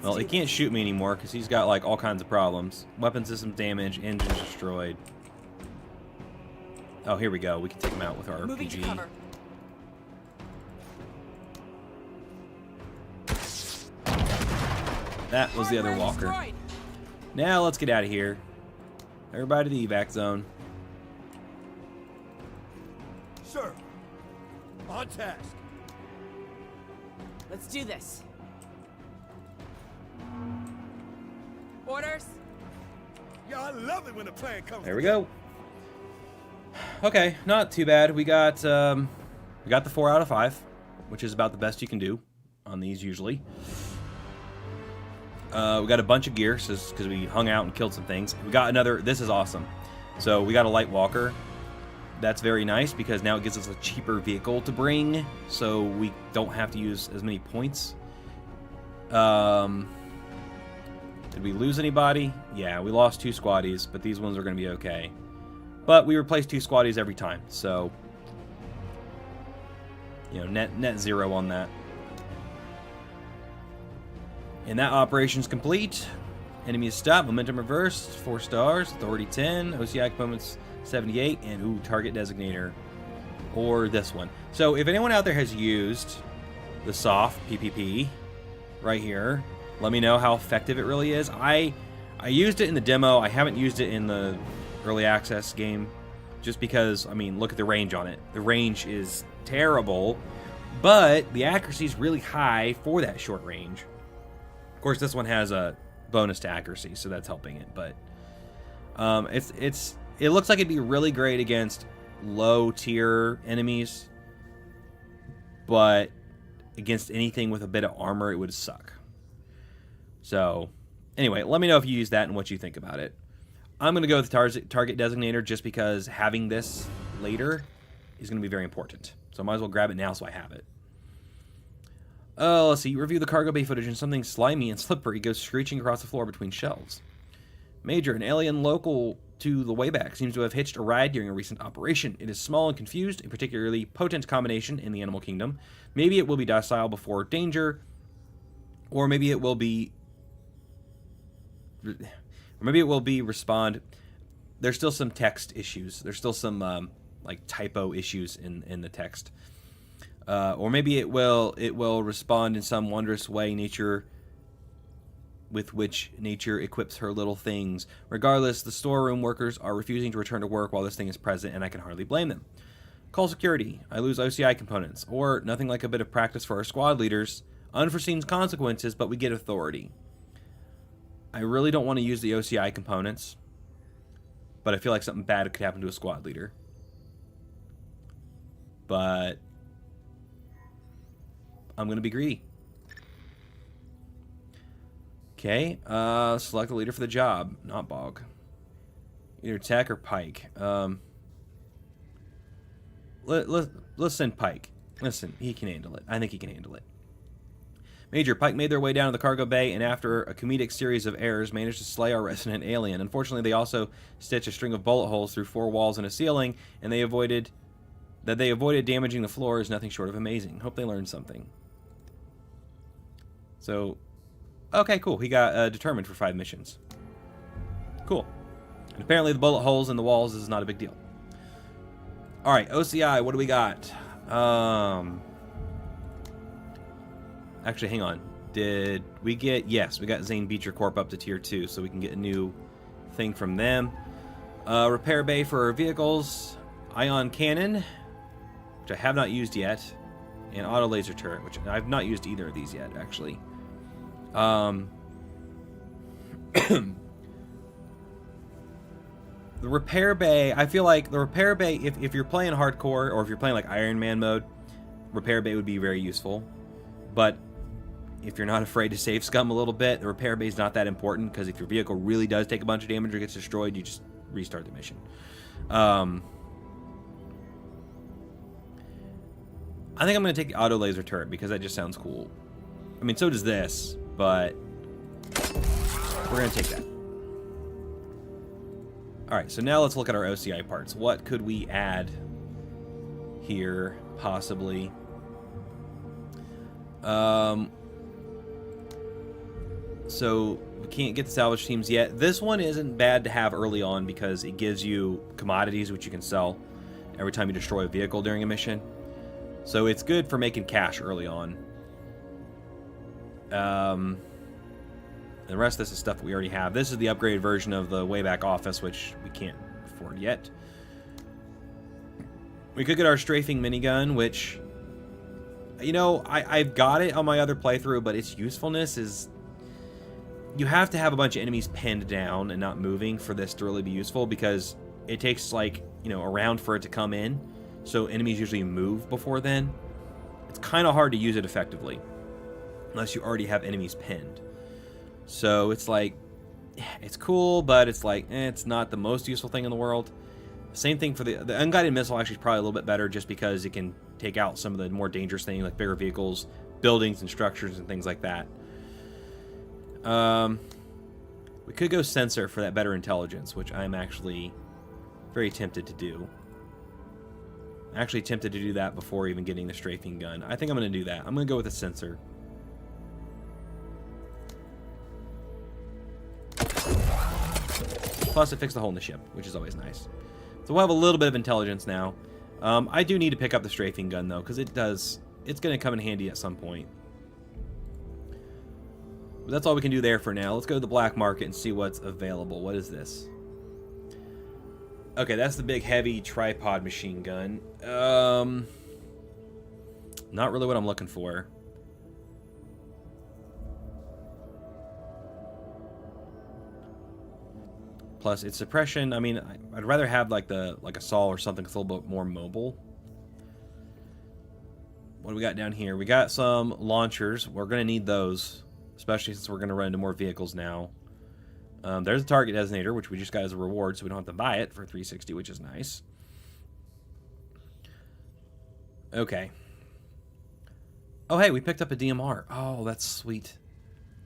Well, he can't shoot me anymore because he's got like all kinds of problems. Weapon system damage, engines destroyed. Oh, here we go. We can take him out with our Moving to RPG. cover. That was the other Hardware walker. destroyed. Now let's get out of here. Everybody to the evac zone. Sir. On task. Let's do this. Orders. Yeah, I love it when the plan comes. There we go. Okay, not too bad. We got the 4 out of 5, which is about the best you can do on these usually. We got a bunch of gear because we hung out and killed some things. We got another. This is awesome. So we got a light walker. That's very nice because now it gives us a cheaper vehicle to bring, so we don't have to use as many points. Did we lose anybody? Yeah, we lost 2 squaddies, but these ones are going to be okay. But we replace 2 squaddies every time, so you know, net 0 on that. And that operation's complete. Enemy is stopped. Momentum reversed. 4 stars. Authority 10. OCI components 78. And ooh, target designator. Or this one. So if anyone out there has used the soft PPP right here, let me know how effective it really is. I used it in the demo. I haven't used it in the early access game just because, I mean, look at the range on it. The range is terrible, but the accuracy is really high for that short range. Of course, this one has a bonus to accuracy, so that's helping it. But it looks like it'd be really great against low tier enemies, but against anything with a bit of armor, it would suck. So, anyway, let me know if you use that and what you think about it. I'm going to go with the target designator just because having this later is going to be very important. So I might as well grab it now so I have it. Let's see. Review the cargo bay footage and something slimy and slippery goes screeching across the floor between shelves. Major, an alien local to the Wayback seems to have hitched a ride during a recent operation. It is small and confused, a particularly potent combination in the animal kingdom. Maybe it will be docile before danger, or maybe it will be respond. There's still some text issues. There's still some like typo issues in the text. Or maybe it will respond in some wondrous way with which nature equips her little things. Regardless, the storeroom workers are refusing to return to work while this thing is present, and I can hardly blame them. Call security. I lose OCI components. Or nothing like a bit of practice for our squad leaders. Unforeseen consequences, but we get authority. I really don't want to use the OCI components, but I feel like something bad could happen to a squad leader. But I'm going to be greedy. Okay, select a leader for the job. Not Bog. Either Tech or Pike. Let's send Pike. Listen, he can handle it. I think he can handle it. Major, Pike made their way down to the cargo bay, and after a comedic series of errors, managed to slay our resident alien. Unfortunately, they also stitched a string of bullet holes through 4 walls and a ceiling, and they avoided damaging the floor is nothing short of amazing. Hope they learned something. So, okay, cool. He got determined for 5 missions. Cool. And apparently the bullet holes in the walls is not a big deal. Alright, OCI, what do we got? Actually, hang on. Did we get... Yes, we got Zane Beecher Corp up to tier 2, so we can get a new thing from them. Repair bay for our vehicles. Ion cannon, which I have not used yet. And auto laser turret, which I've not used either of these yet, actually. The repair bay, I feel like the repair bay, if you're playing hardcore, or if you're playing like Iron Man mode, repair bay would be very useful. But if you're not afraid to save scum a little bit, the repair bay is not that important, because if your vehicle really does take a bunch of damage or gets destroyed, you just restart the mission. I think I'm going to take the auto laser turret because that just sounds cool. I mean, so does this, but we're going to take that. Alright, so now let's look at our OCI parts. What could we add here, possibly? So we can't get the salvage teams yet. This one isn't bad to have early on because it gives you commodities which you can sell every time you destroy a vehicle during a mission. So it's good for making cash early on. The rest of this is stuff that we already have. This is the upgraded version of the Wayback Office, which we can't afford yet. We could get our strafing minigun, which, you know, I've got it on my other playthrough, but its usefulness is... You have to have a bunch of enemies pinned down and not moving for this to really be useful, because it takes, like, you know, a round for it to come in. So enemies usually move before then. It's kind of hard to use it effectively unless you already have enemies pinned. So it's like, it's cool, but it's like, it's not the most useful thing in the world. Same thing for the unguided missile. Actually is probably a little bit better just because it can take out some of the more dangerous things like bigger vehicles, buildings and structures and things like that. We could go sensor for that better intelligence, which I'm actually very tempted to do. Actually tempted to do that before even getting the strafing gun. I think I'm going to do that. I'm going to go with a sensor. Plus, it fixed the hole in the ship, which is always nice. So we'll have a little bit of intelligence now. I do need to pick up the strafing gun, though, because it's going to come in handy at some point. But that's all we can do there for now. Let's go to the black market and see what's available. What is this? Okay, that's the big, heavy tripod machine gun. Not really what I'm looking for. Plus, its suppression. I mean, I'd rather have like a Saw or something that's a little bit more mobile. What do we got down here? We got some launchers. We're gonna need those, especially since we're gonna run into more vehicles now. There's a target designator, which we just got as a reward, so we don't have to buy it for 360, which is nice. Okay. Oh, hey, we picked up a DMR. Oh, that's sweet.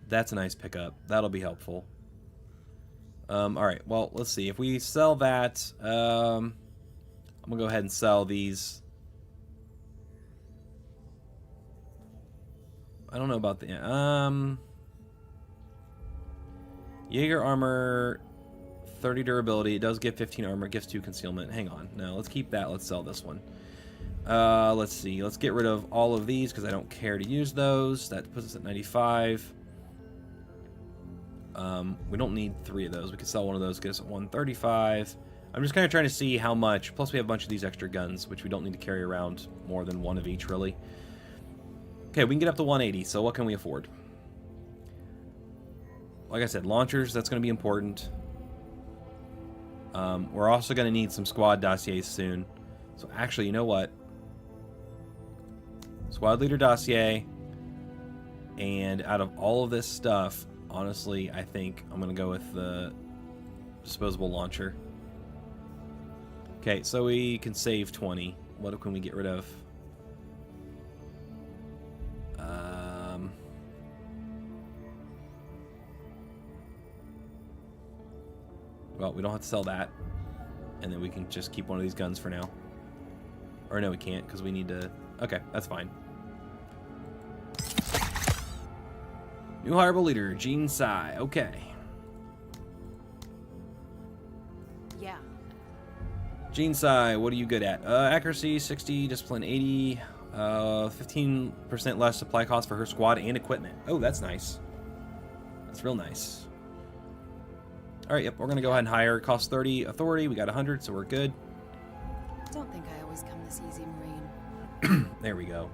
That's a nice pickup. That'll be helpful. Alright, well, let's see. If we sell that, I'm going to go ahead and sell these. I don't know about the... Jaeger armor, 30 durability. It does give 15 armor. It gives 2 concealment. Hang on. No, let's keep that. Let's sell this one. Let's see. Let's get rid of all of these because I don't care to use those. That puts us at 95. We don't need 3 of those. We could sell one of those, get us at 135. I'm just kind of trying to see how much. Plus, we have a bunch of these extra guns, which we don't need to carry around more than one of each, really. Okay, we can get up to 180, so what can we afford? Like I said, launchers, that's going to be important. We're also going to need some squad dossiers soon. So actually, you know what? Squad leader dossier. And out of all of this stuff, honestly, I think I'm going to go with the disposable launcher. Okay, so we can save 20. What can we get rid of? Well, we don't have to sell that. And then we can just keep one of these guns for now. Or no, we can't, because we need to... Okay, that's fine. New hireable leader, Jean Sai. Okay. Yeah. Jean Sai, what are you good at? Accuracy, 60, discipline, 80. 15% less supply cost for her squad and equipment. Oh, that's nice. That's real nice. Alright, yep, we're going to go ahead and hire. It costs 30 authority. We got 100, so we're good. Don't think I always come this easy, Marine. There we go.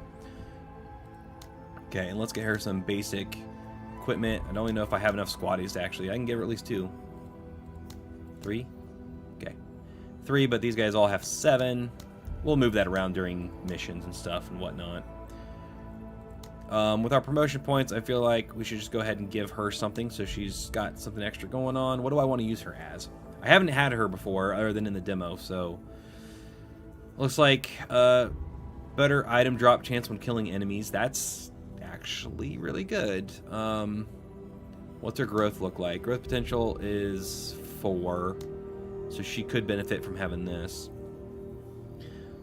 Okay, and let's get her some basic equipment. I don't even know if I have enough squaddies to actually. I can give her at least 2. 3? Okay. 3, but these guys all have 7. We'll move that around during missions and stuff and whatnot. With our promotion points, I feel like we should just go ahead and give her something so she's got something extra going on. What do I want to use her as? I haven't had her before other than in the demo, so... Looks like better item drop chance when killing enemies. That's actually really good. What's her growth look like? Growth potential is 4, so she could benefit from having this.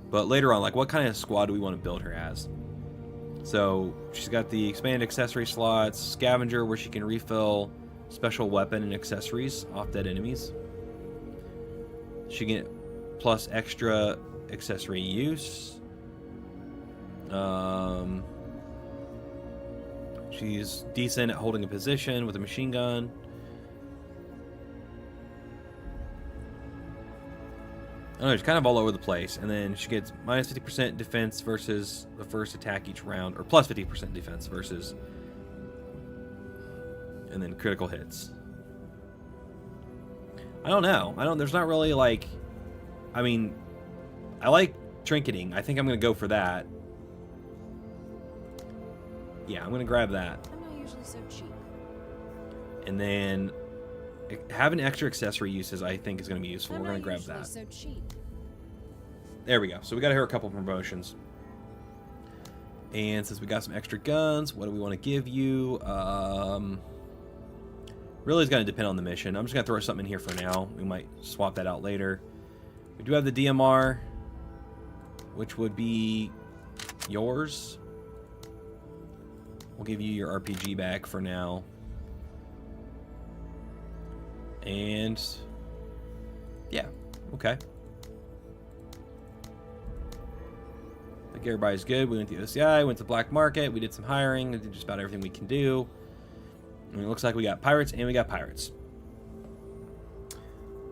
But later on, like, what kind of squad do we want to build her as? So she's got the expanded accessory slots, scavenger where she can refill special weapon and accessories off dead enemies. She can get plus extra accessory use. She's decent at holding a position with a machine gun. I don't know, she's kind of all over the place. And then she gets minus 50% defense versus the first attack each round, or plus 50% defense versus, and then critical hits. I don't know. There's not really like, I mean, I like trinketing. I think I'm going to go for that. Yeah, I'm going to grab that. I'm not usually so cheap. And then having extra accessory uses, I think, is going to be useful. We're going to grab that. So cheap. There we go. So we got here a couple promotions. And since we got some extra guns, what do we want to give you? Really, it's going to depend on the mission. I'm just going to throw something in here for now. We might swap that out later. We do have the DMR, which would be yours. We'll give you your RPG back for now. And yeah, okay. I think everybody's good. We went to OCI, went to Black Market, we did some hiring, we did just about everything we can do. And it looks like we got pirates and we got pirates.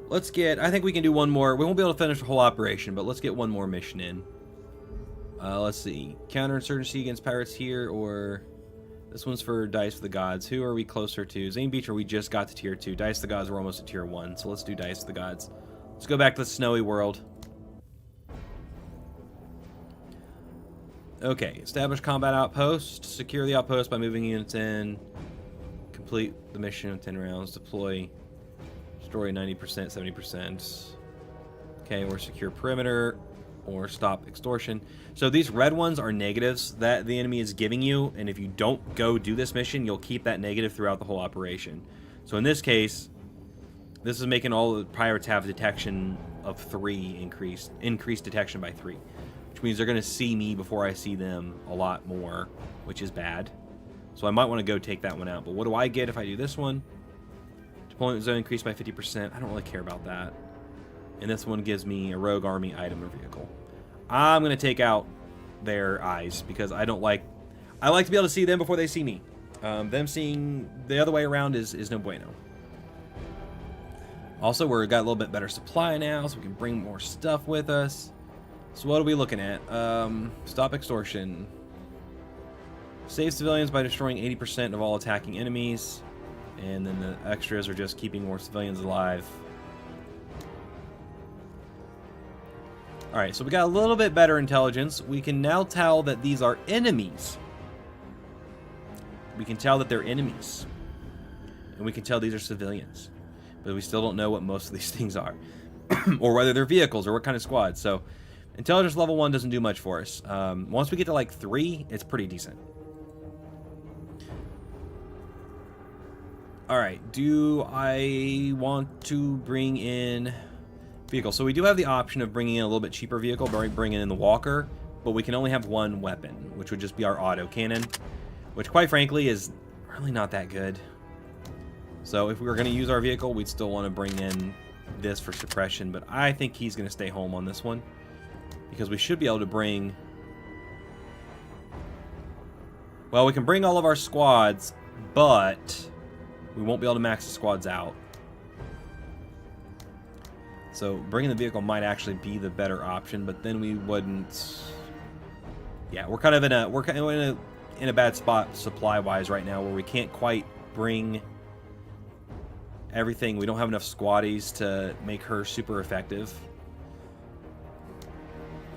Let's get, I think we can do one more. We won't be able to finish the whole operation, but let's get one more mission in. Let's see. Counterinsurgency against pirates here, or this one's for Dice for the Gods. Who are we closer to? Zane Beach, or we just got to tier 2. Dice for the Gods, we're almost at tier 1, so let's do Dice for the Gods. Let's go back to the snowy world. Okay, establish combat outpost. Secure the outpost by moving units in. Complete the mission in 10 rounds. Deploy. Destroy 90%, 70%. Okay, or secure perimeter. Or stop extortion. So these red ones are negatives that the enemy is giving you, and if you don't go do this mission, you'll keep that negative throughout the whole operation. So in this case, this is making all the pirates have detection of 3 increased detection by 3, which means they're going to see me before I see them a lot more, which is bad. So I might want to go take that one out. But what do I get if I do this one? Deployment zone increased by 50%. I don't really care about that. And this one gives me a rogue army item or vehicle. I'm going to take out their eyes because I don't like... I like to be able to see them before they see me. Them seeing the other way around is no bueno. Also, we've got a little bit better supply now, so we can bring more stuff with us. So what are we looking at? Stop extortion. Save civilians by destroying 80% of all attacking enemies. And then the extras are just keeping more civilians alive. Alright, so we got a little bit better intelligence. We can now tell that these are enemies. We can tell that they're enemies. And we can tell these are civilians. But we still don't know what most of these things are. Or whether they're vehicles or what kind of squad. So, intelligence level 1 doesn't do much for us. Once we get to like 3, it's pretty decent. Alright, do I want to bring in... vehicle. So we do have the option of bringing in a little bit cheaper vehicle, bringing in the Walker, but we can only have one weapon, which would just be our auto cannon, which quite frankly is really not that good. So if we were going to use our vehicle, we'd still want to bring in this for suppression, but I think he's going to stay home on this one because we should be able to bring... Well, we can bring all of our squads, but we won't be able to max the squads out. So bringing the vehicle might actually be the better option, but then we wouldn't. Yeah, we're kind of in a bad spot supply wise right now, where we can't quite bring everything. We don't have enough squaddies to make her super effective.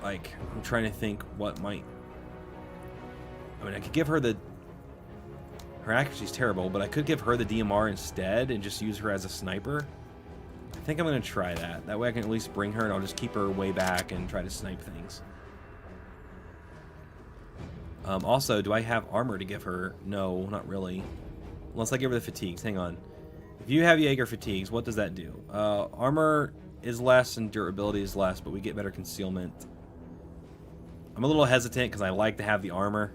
Like, I'm trying to think what might. I mean, I could give her the. Her accuracy's terrible, but I could give her the DMR instead and just use her as a sniper. I think I'm going to try that. That way I can at least bring her and I'll just keep her way back and try to snipe things. Also, do I have armor to give her? No, not really. Unless I give her the fatigues. Hang on. If you have Jaeger fatigues, what does that do? Armor is less and durability is less, but we get better concealment. I'm a little hesitant because I like to have the armor.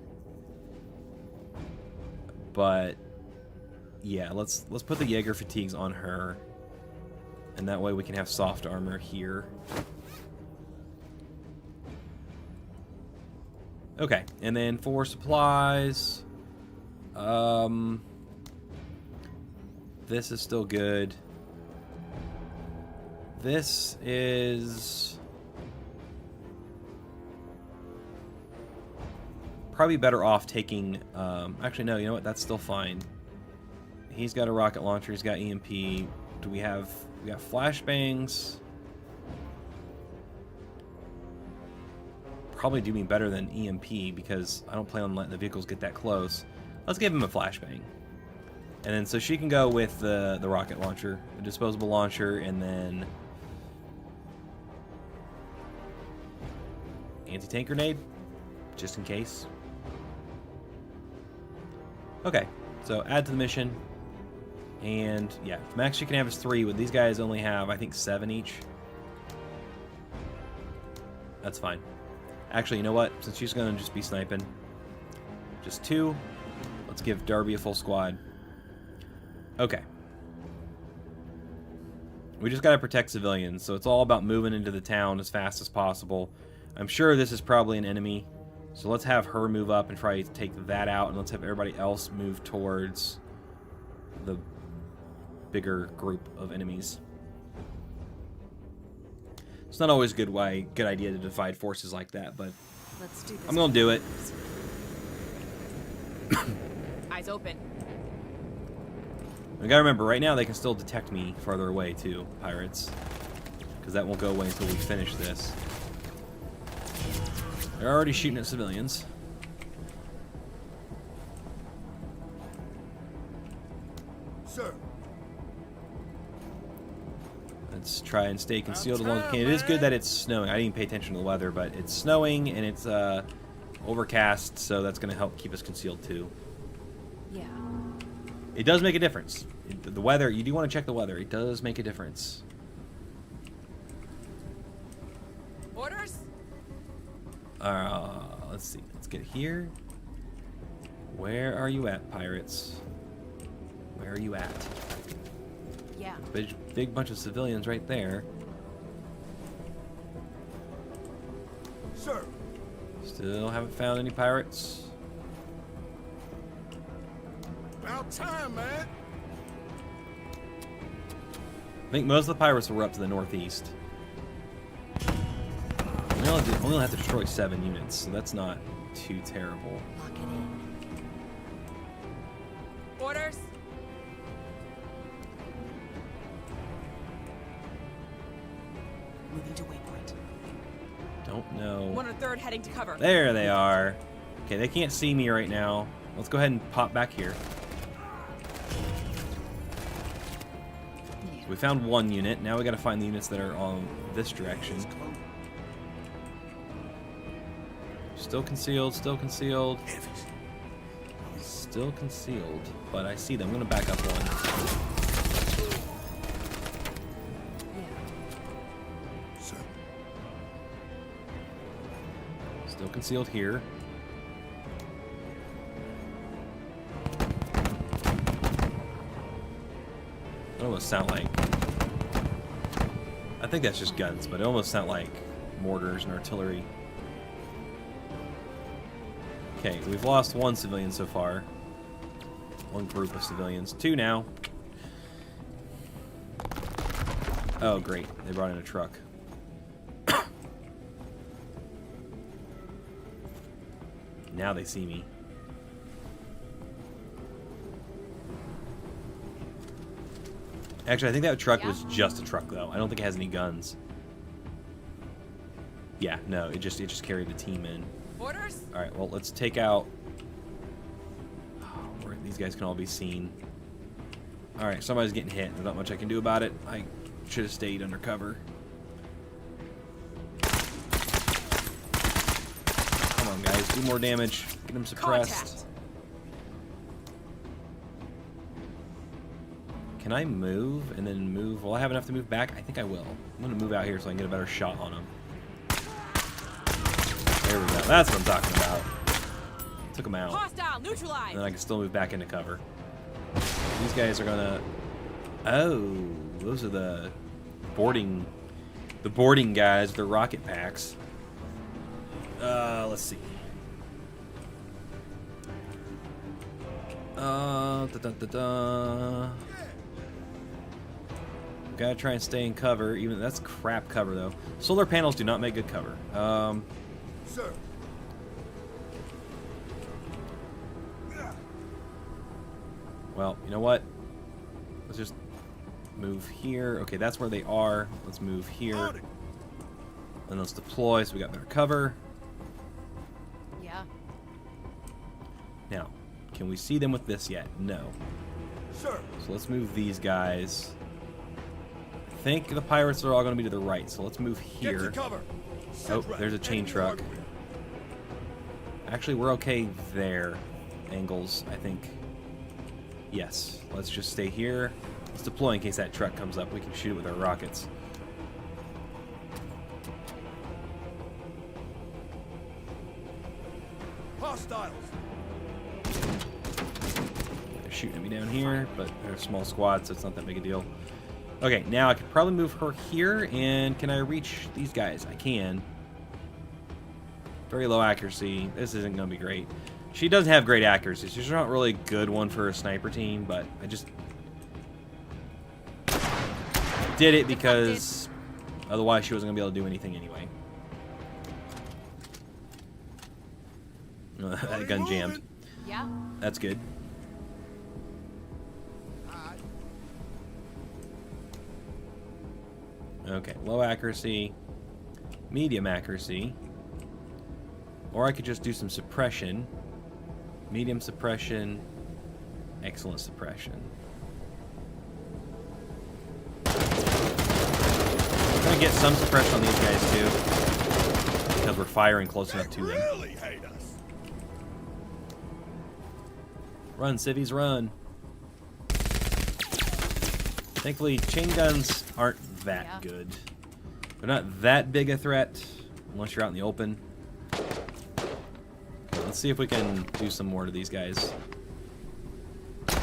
But yeah, let's put the Jaeger fatigues on her. And that way we can have soft armor here. Okay, and then for supplies, this is still good. This is probably better off taking, actually no, you know what, that's still fine. He's got a rocket launcher, he's got EMP. Do we got flashbangs? Probably do me better than EMP because I don't plan on letting the vehicles get that close. Let's give him a flashbang. And then so she can go with the rocket launcher, the disposable launcher, and then anti-tank grenade, just in case. Okay, so add to the mission. And yeah, max you can have is 3, but these guys only have, I think, 7 each. That's fine. Actually, you know what? Since she's going to just be sniping, just 2. Let's give Darby a full squad. Okay. We just got to protect civilians, so it's all about moving into the town as fast as possible. I'm sure this is probably an enemy, so let's have her move up and try to take that out, and let's have everybody else move towards the bigger group of enemies. It's not always a good idea to divide forces like that, but Let's do this. I'm gonna do it. Eyes open. We gotta remember, right now they can still detect me farther away too, pirates, because that won't go away until we finish this. They're already shooting at civilians. Sir. Let's try and stay concealed as long as we can. It is good that it's snowing. I didn't even pay attention to the weather, but it's snowing and it's overcast, so that's going to help keep us concealed too. Yeah. It does make a difference. The weather, you do want to check the weather. It does make a difference. Orders? Let's see. Let's get here. Where are you at, pirates? Where are you at? Yeah. Big bunch of civilians right there. Sir. Still haven't found any pirates. About time, man. I think most of the pirates were up to the northeast. We only have to destroy 7 units, so that's not too terrible. Lock it in. Orders? Moving to waypoint. Don't know. 1/3 heading to cover. There they are. Okay, they can't see me right now. Let's go ahead and pop back here. Yeah. We found 1 unit. Now we got to find the units that are on this direction. Still concealed, still concealed. Still concealed, but I see them. I'm going to back up 1. Yeah. Sir. Still concealed here. It almost sound like... I think that's just guns, but it almost sound like mortars and artillery. Okay, we've lost 1 civilian so far. 1 group of civilians. 2 now. Oh, great. They brought in a truck. Now they see me. Actually, I think that truck was just a truck, though. I don't think it has any guns. Yeah, no, it just carried a team in. Orders? All right, well, let's take out... Oh, where these guys can all be seen. All right, somebody's getting hit. There's not much I can do about it. I should have stayed under cover. Come Come on, guys. Do more damage. Get him suppressed. Contact. Can I move and then move? Will I have enough to move back? I think I will. I'm going to move out here so I can get a better shot on him. There we go. That's what I'm talking about. Took him out. Hostile neutralized. And then I can still move back into cover. These guys are gonna... Oh, those are the boarding guys with their rocket packs. Let's see. Gotta try and stay in cover. Even that's crap cover though. Solar panels do not make good cover. Sir. Well, you know what? Let's just move here. Okay, that's where they are. Let's move here. And let's deploy so we got better cover. Yeah. Now, can we see them with this yet? No. Sir. So let's move these guys. I think the pirates are all going to be to the right, so let's move Get to here. cover. Oh, Sit there's a right. chain Enemy truck. hardware. Actually, we're okay there. Angles, I think. Yes. Let's just stay here. Let's deploy in case that truck comes up. We can shoot it with our rockets. Hostiles. They're shooting at me down here, but they're a small squad, so it's not that big a deal. Okay, now I could probably move her here, and can I reach these guys? I can. Very low accuracy. This isn't going to be great. She doesn't have great accuracy. She's not really a good one for a sniper team, but I just did it because otherwise she wasn't going to be able to do anything anyway. That gun jammed. Yeah. That's good. Okay, low accuracy, medium accuracy, or I could just do some suppression. Medium suppression, excellent suppression. I'm gonna get some suppression on these guys too, because we're firing close enough to them. Really hate us. Run, civvies, run. Thankfully, chain guns aren't that good. They're not that big a threat unless you're out in the open. Okay, let's see if we can do some more to these guys. No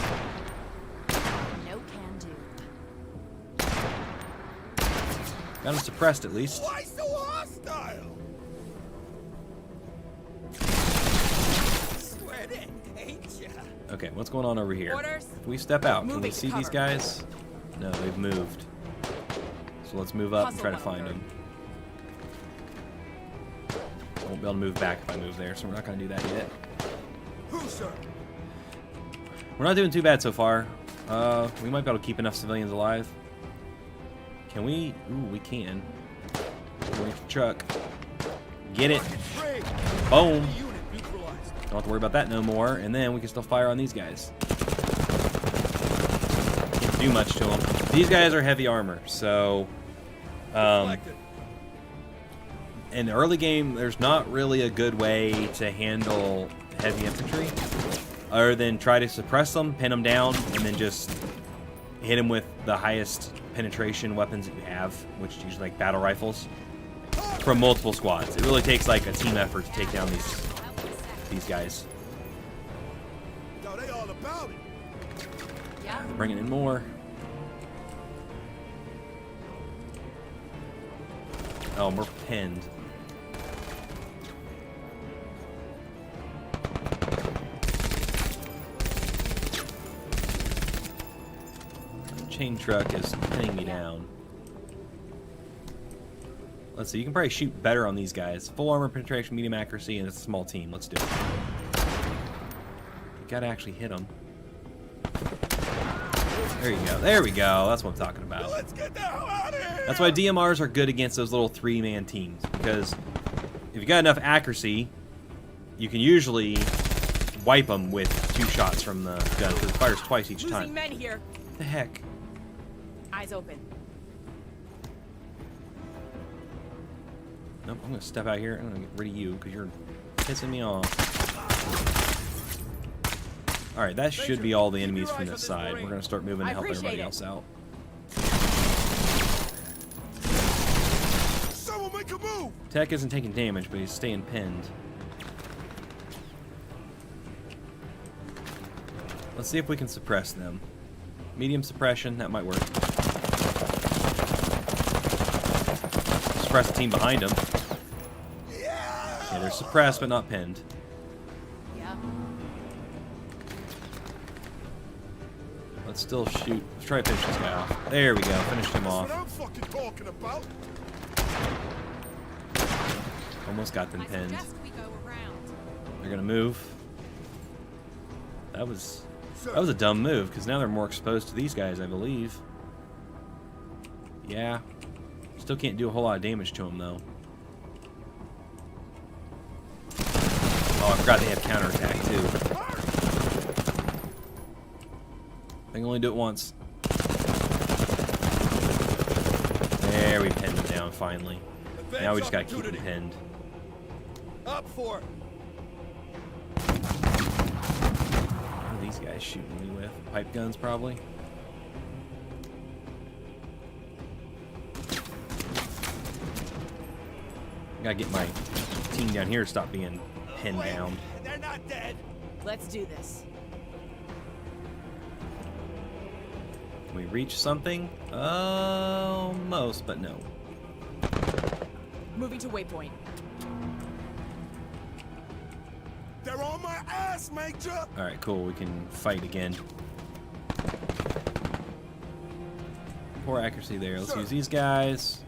can do. Got them suppressed at least. Why so hostile? Sweating, ain't ya? Okay, what's going on over here? Orders. If we step out, can we Moving to see these cover. guys? No, they've moved. So let's move up and Hustle try to one find third. them. I won't be able to move back if I move there, so we're not going to do that yet. Who, sir? We're not doing too bad so far. We might be able to keep enough civilians alive. Can we? Ooh, we can. Reach the truck. Get it. Free. Boom. Unit neutralized. Don't have to worry about that no more. And then we can still fire on these guys. Can't do much to them. These guys are heavy armor, so... Deflected. in the early game, there's not really a good way to handle heavy infantry other than try to suppress them, pin them down, and then just hit them with the highest penetration weapons that you have, which is usually like battle rifles, from multiple squads. It really takes like a team effort to take down these guys. Yo, they all about it. Yeah. Bringing in more. Oh, we're pinned. The chain truck is pinning me down. Let's see, you can probably shoot better on these guys. Full armor penetration, medium accuracy, and it's a small team. Let's do it. You gotta actually hit them. There you go. There we go. That's what I'm talking about. Let's get the hell out of here. That's why DMRs are good against those little three-man teams, because if you got enough accuracy, you can usually wipe them with 2 shots from the gun, because it fires twice each Losing time. men here. What the heck? Eyes open. Nope, I'm gonna step out here. I'm gonna get rid of you, because you're pissing me off. Alright, that should be all the enemies from this side. We're going to start moving to help everybody else out. Someone make a move! Tech isn't taking damage, but he's staying pinned. Let's see if we can suppress them. Medium suppression, that might work. Suppress the team behind them. Yeah, they're suppressed, but not pinned. Yeah. Let's still shoot. Let's try to finish this guy off. There we go. Finished him That's off. what I'm fucking talking about. Almost got them I pinned. suggest we go around. They're gonna move. That was a dumb move because now they're more exposed to these guys, I believe. Yeah. Still can't do a whole lot of damage to them though. Oh, I forgot they have counterattack too. I can only do it once. There, we pinned them down finally. Now we just gotta keep them pinned. Up for it. What are these guys shooting me with? Pipe guns, probably? Gotta get my team down here to stop being pinned Wait, down. they're not dead. Let's do this. Can we reach something? Almost, but no. Moving to waypoint. They're on my ass, Major. Alright, cool. We can fight again. Poor accuracy there. Let's use these guys.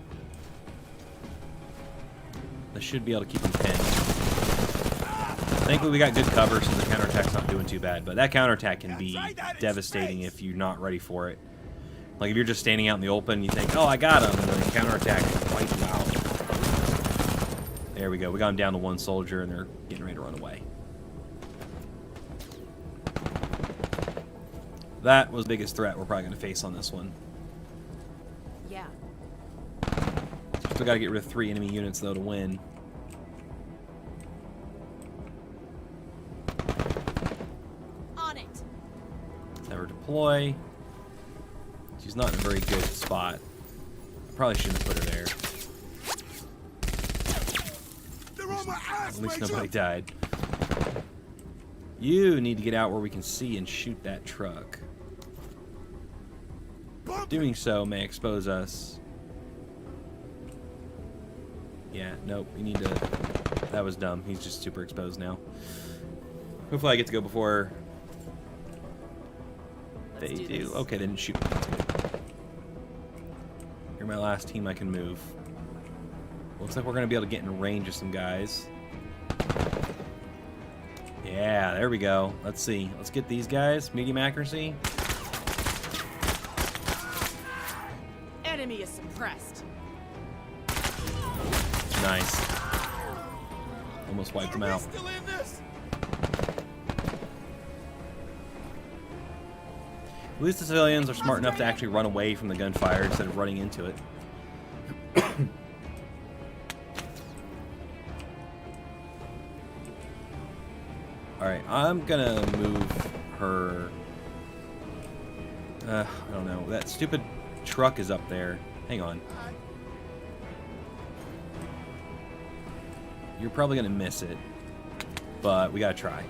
They should be able to keep them pinned. Thankfully, we got good cover, so the counterattack's not doing too bad. But that counterattack can be devastating if you're not ready for it. Like, if you're just standing out in the open, you think, oh, I got him, and then the counterattack wipes you out. There we go. We got him down to one soldier, and they're getting ready to run away. That was the biggest threat we're probably going to face on this one. Yeah. Still got to get rid of 3 enemy units, though, to win. On it. Have her deploy. She's not in a very good spot. Probably shouldn't have put her there. They're on my ass, At least Major. nobody died. You need to get out where we can see and shoot that truck. Bump. Doing so may expose us. Yeah, nope. You need to... That was dumb. He's just super exposed now. Hopefully I get to go before they Let's do do. this. Okay, they didn't shoot me. That's good. You're my last team I can move. Looks like we're going to be able to get in range of some guys. Yeah, there we go. Let's see. Let's get these guys. Medium accuracy. Enemy is suppressed. Nice. Almost wiped them Are we out. still in this? At least the civilians are smart enough to actually run away from the gunfire instead of running into it. Alright, I'm gonna move her... I don't know. That stupid truck is up there. Hang on. You're probably gonna miss it, but we gotta try.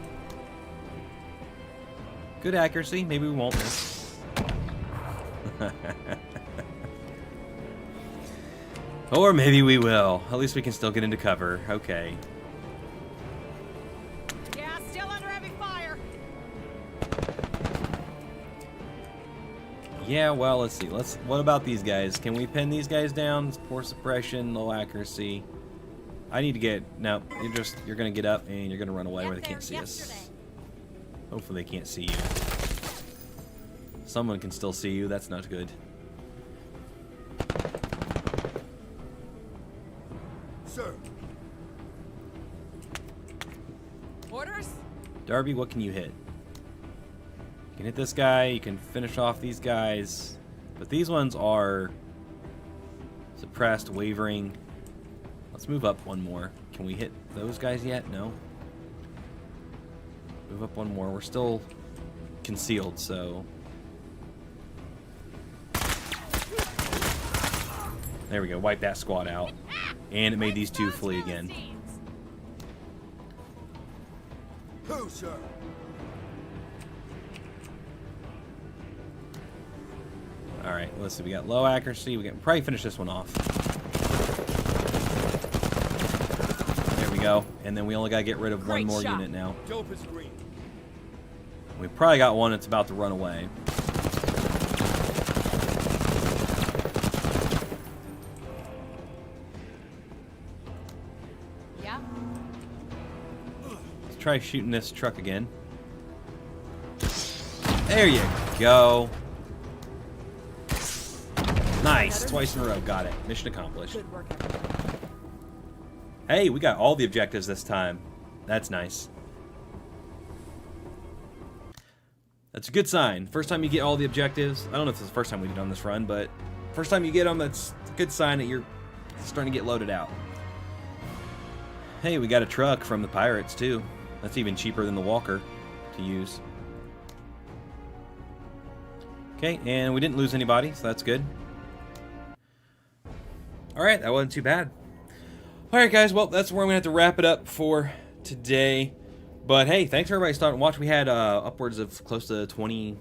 Good accuracy. Maybe we won't miss. Or maybe we will. At least we can still get into cover. Okay. Yeah, still under heavy fire. Yeah, well, let's see. What about these guys? Can we pin these guys down? Poor suppression, low accuracy. I need to get... No, you're gonna get up and you're gonna run away where they can't see us. Hopefully they can't see you. Someone can still see you. That's not good. Sir. Orders? Darby, what can you hit? You can hit this guy. You can finish off these guys. But these ones are suppressed, wavering. Let's move up one more. Can we hit those guys yet? No. Move up one more. We're still concealed, so... There we go. Wipe that squad out. And it made these two flee again. Who, sir? Alright, let's see. We got low accuracy. We can probably finish this one off. There we go. And then we only got to get rid of one more unit now. Dope is green. We probably got one that's about to run away. Yeah? Let's try shooting this truck again. There you go. Nice. Twice in a row. Got it. Mission accomplished. Good work. Hey, we got all the objectives this time. That's nice. That's a good sign. First time you get all the objectives. I don't know if it's the first time we did on this run, but first time you get them, that's a good sign that you're starting to get loaded out. Hey, we got a truck from the pirates, too. That's even cheaper than the walker to use. Okay, and we didn't lose anybody, so that's good. Alright, that wasn't too bad. Alright guys, well, that's where I'm going to have to wrap it up for today. But hey, thanks for everybody starting to watch. We had upwards of close to 20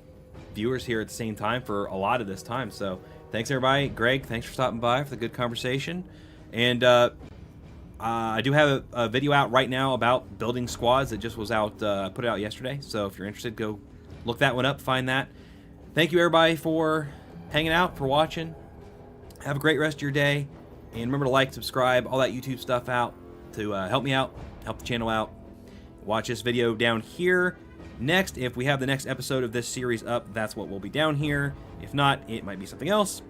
viewers here at the same time for a lot of this time. So thanks everybody. Greg, thanks for stopping by for the good conversation. And I do have a video out right now about building squads that just was out, put it out yesterday. So if you're interested, go look that one up, find that. Thank you everybody for hanging out, for watching. Have a great rest of your day. And remember to like, subscribe, all that YouTube stuff out to help me out, help the channel out. Watch this video down here. Next, if we have the next episode of this series up, that's what will be down here. If not, it might be something else.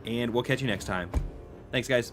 And we'll catch you next time. Thanks, guys.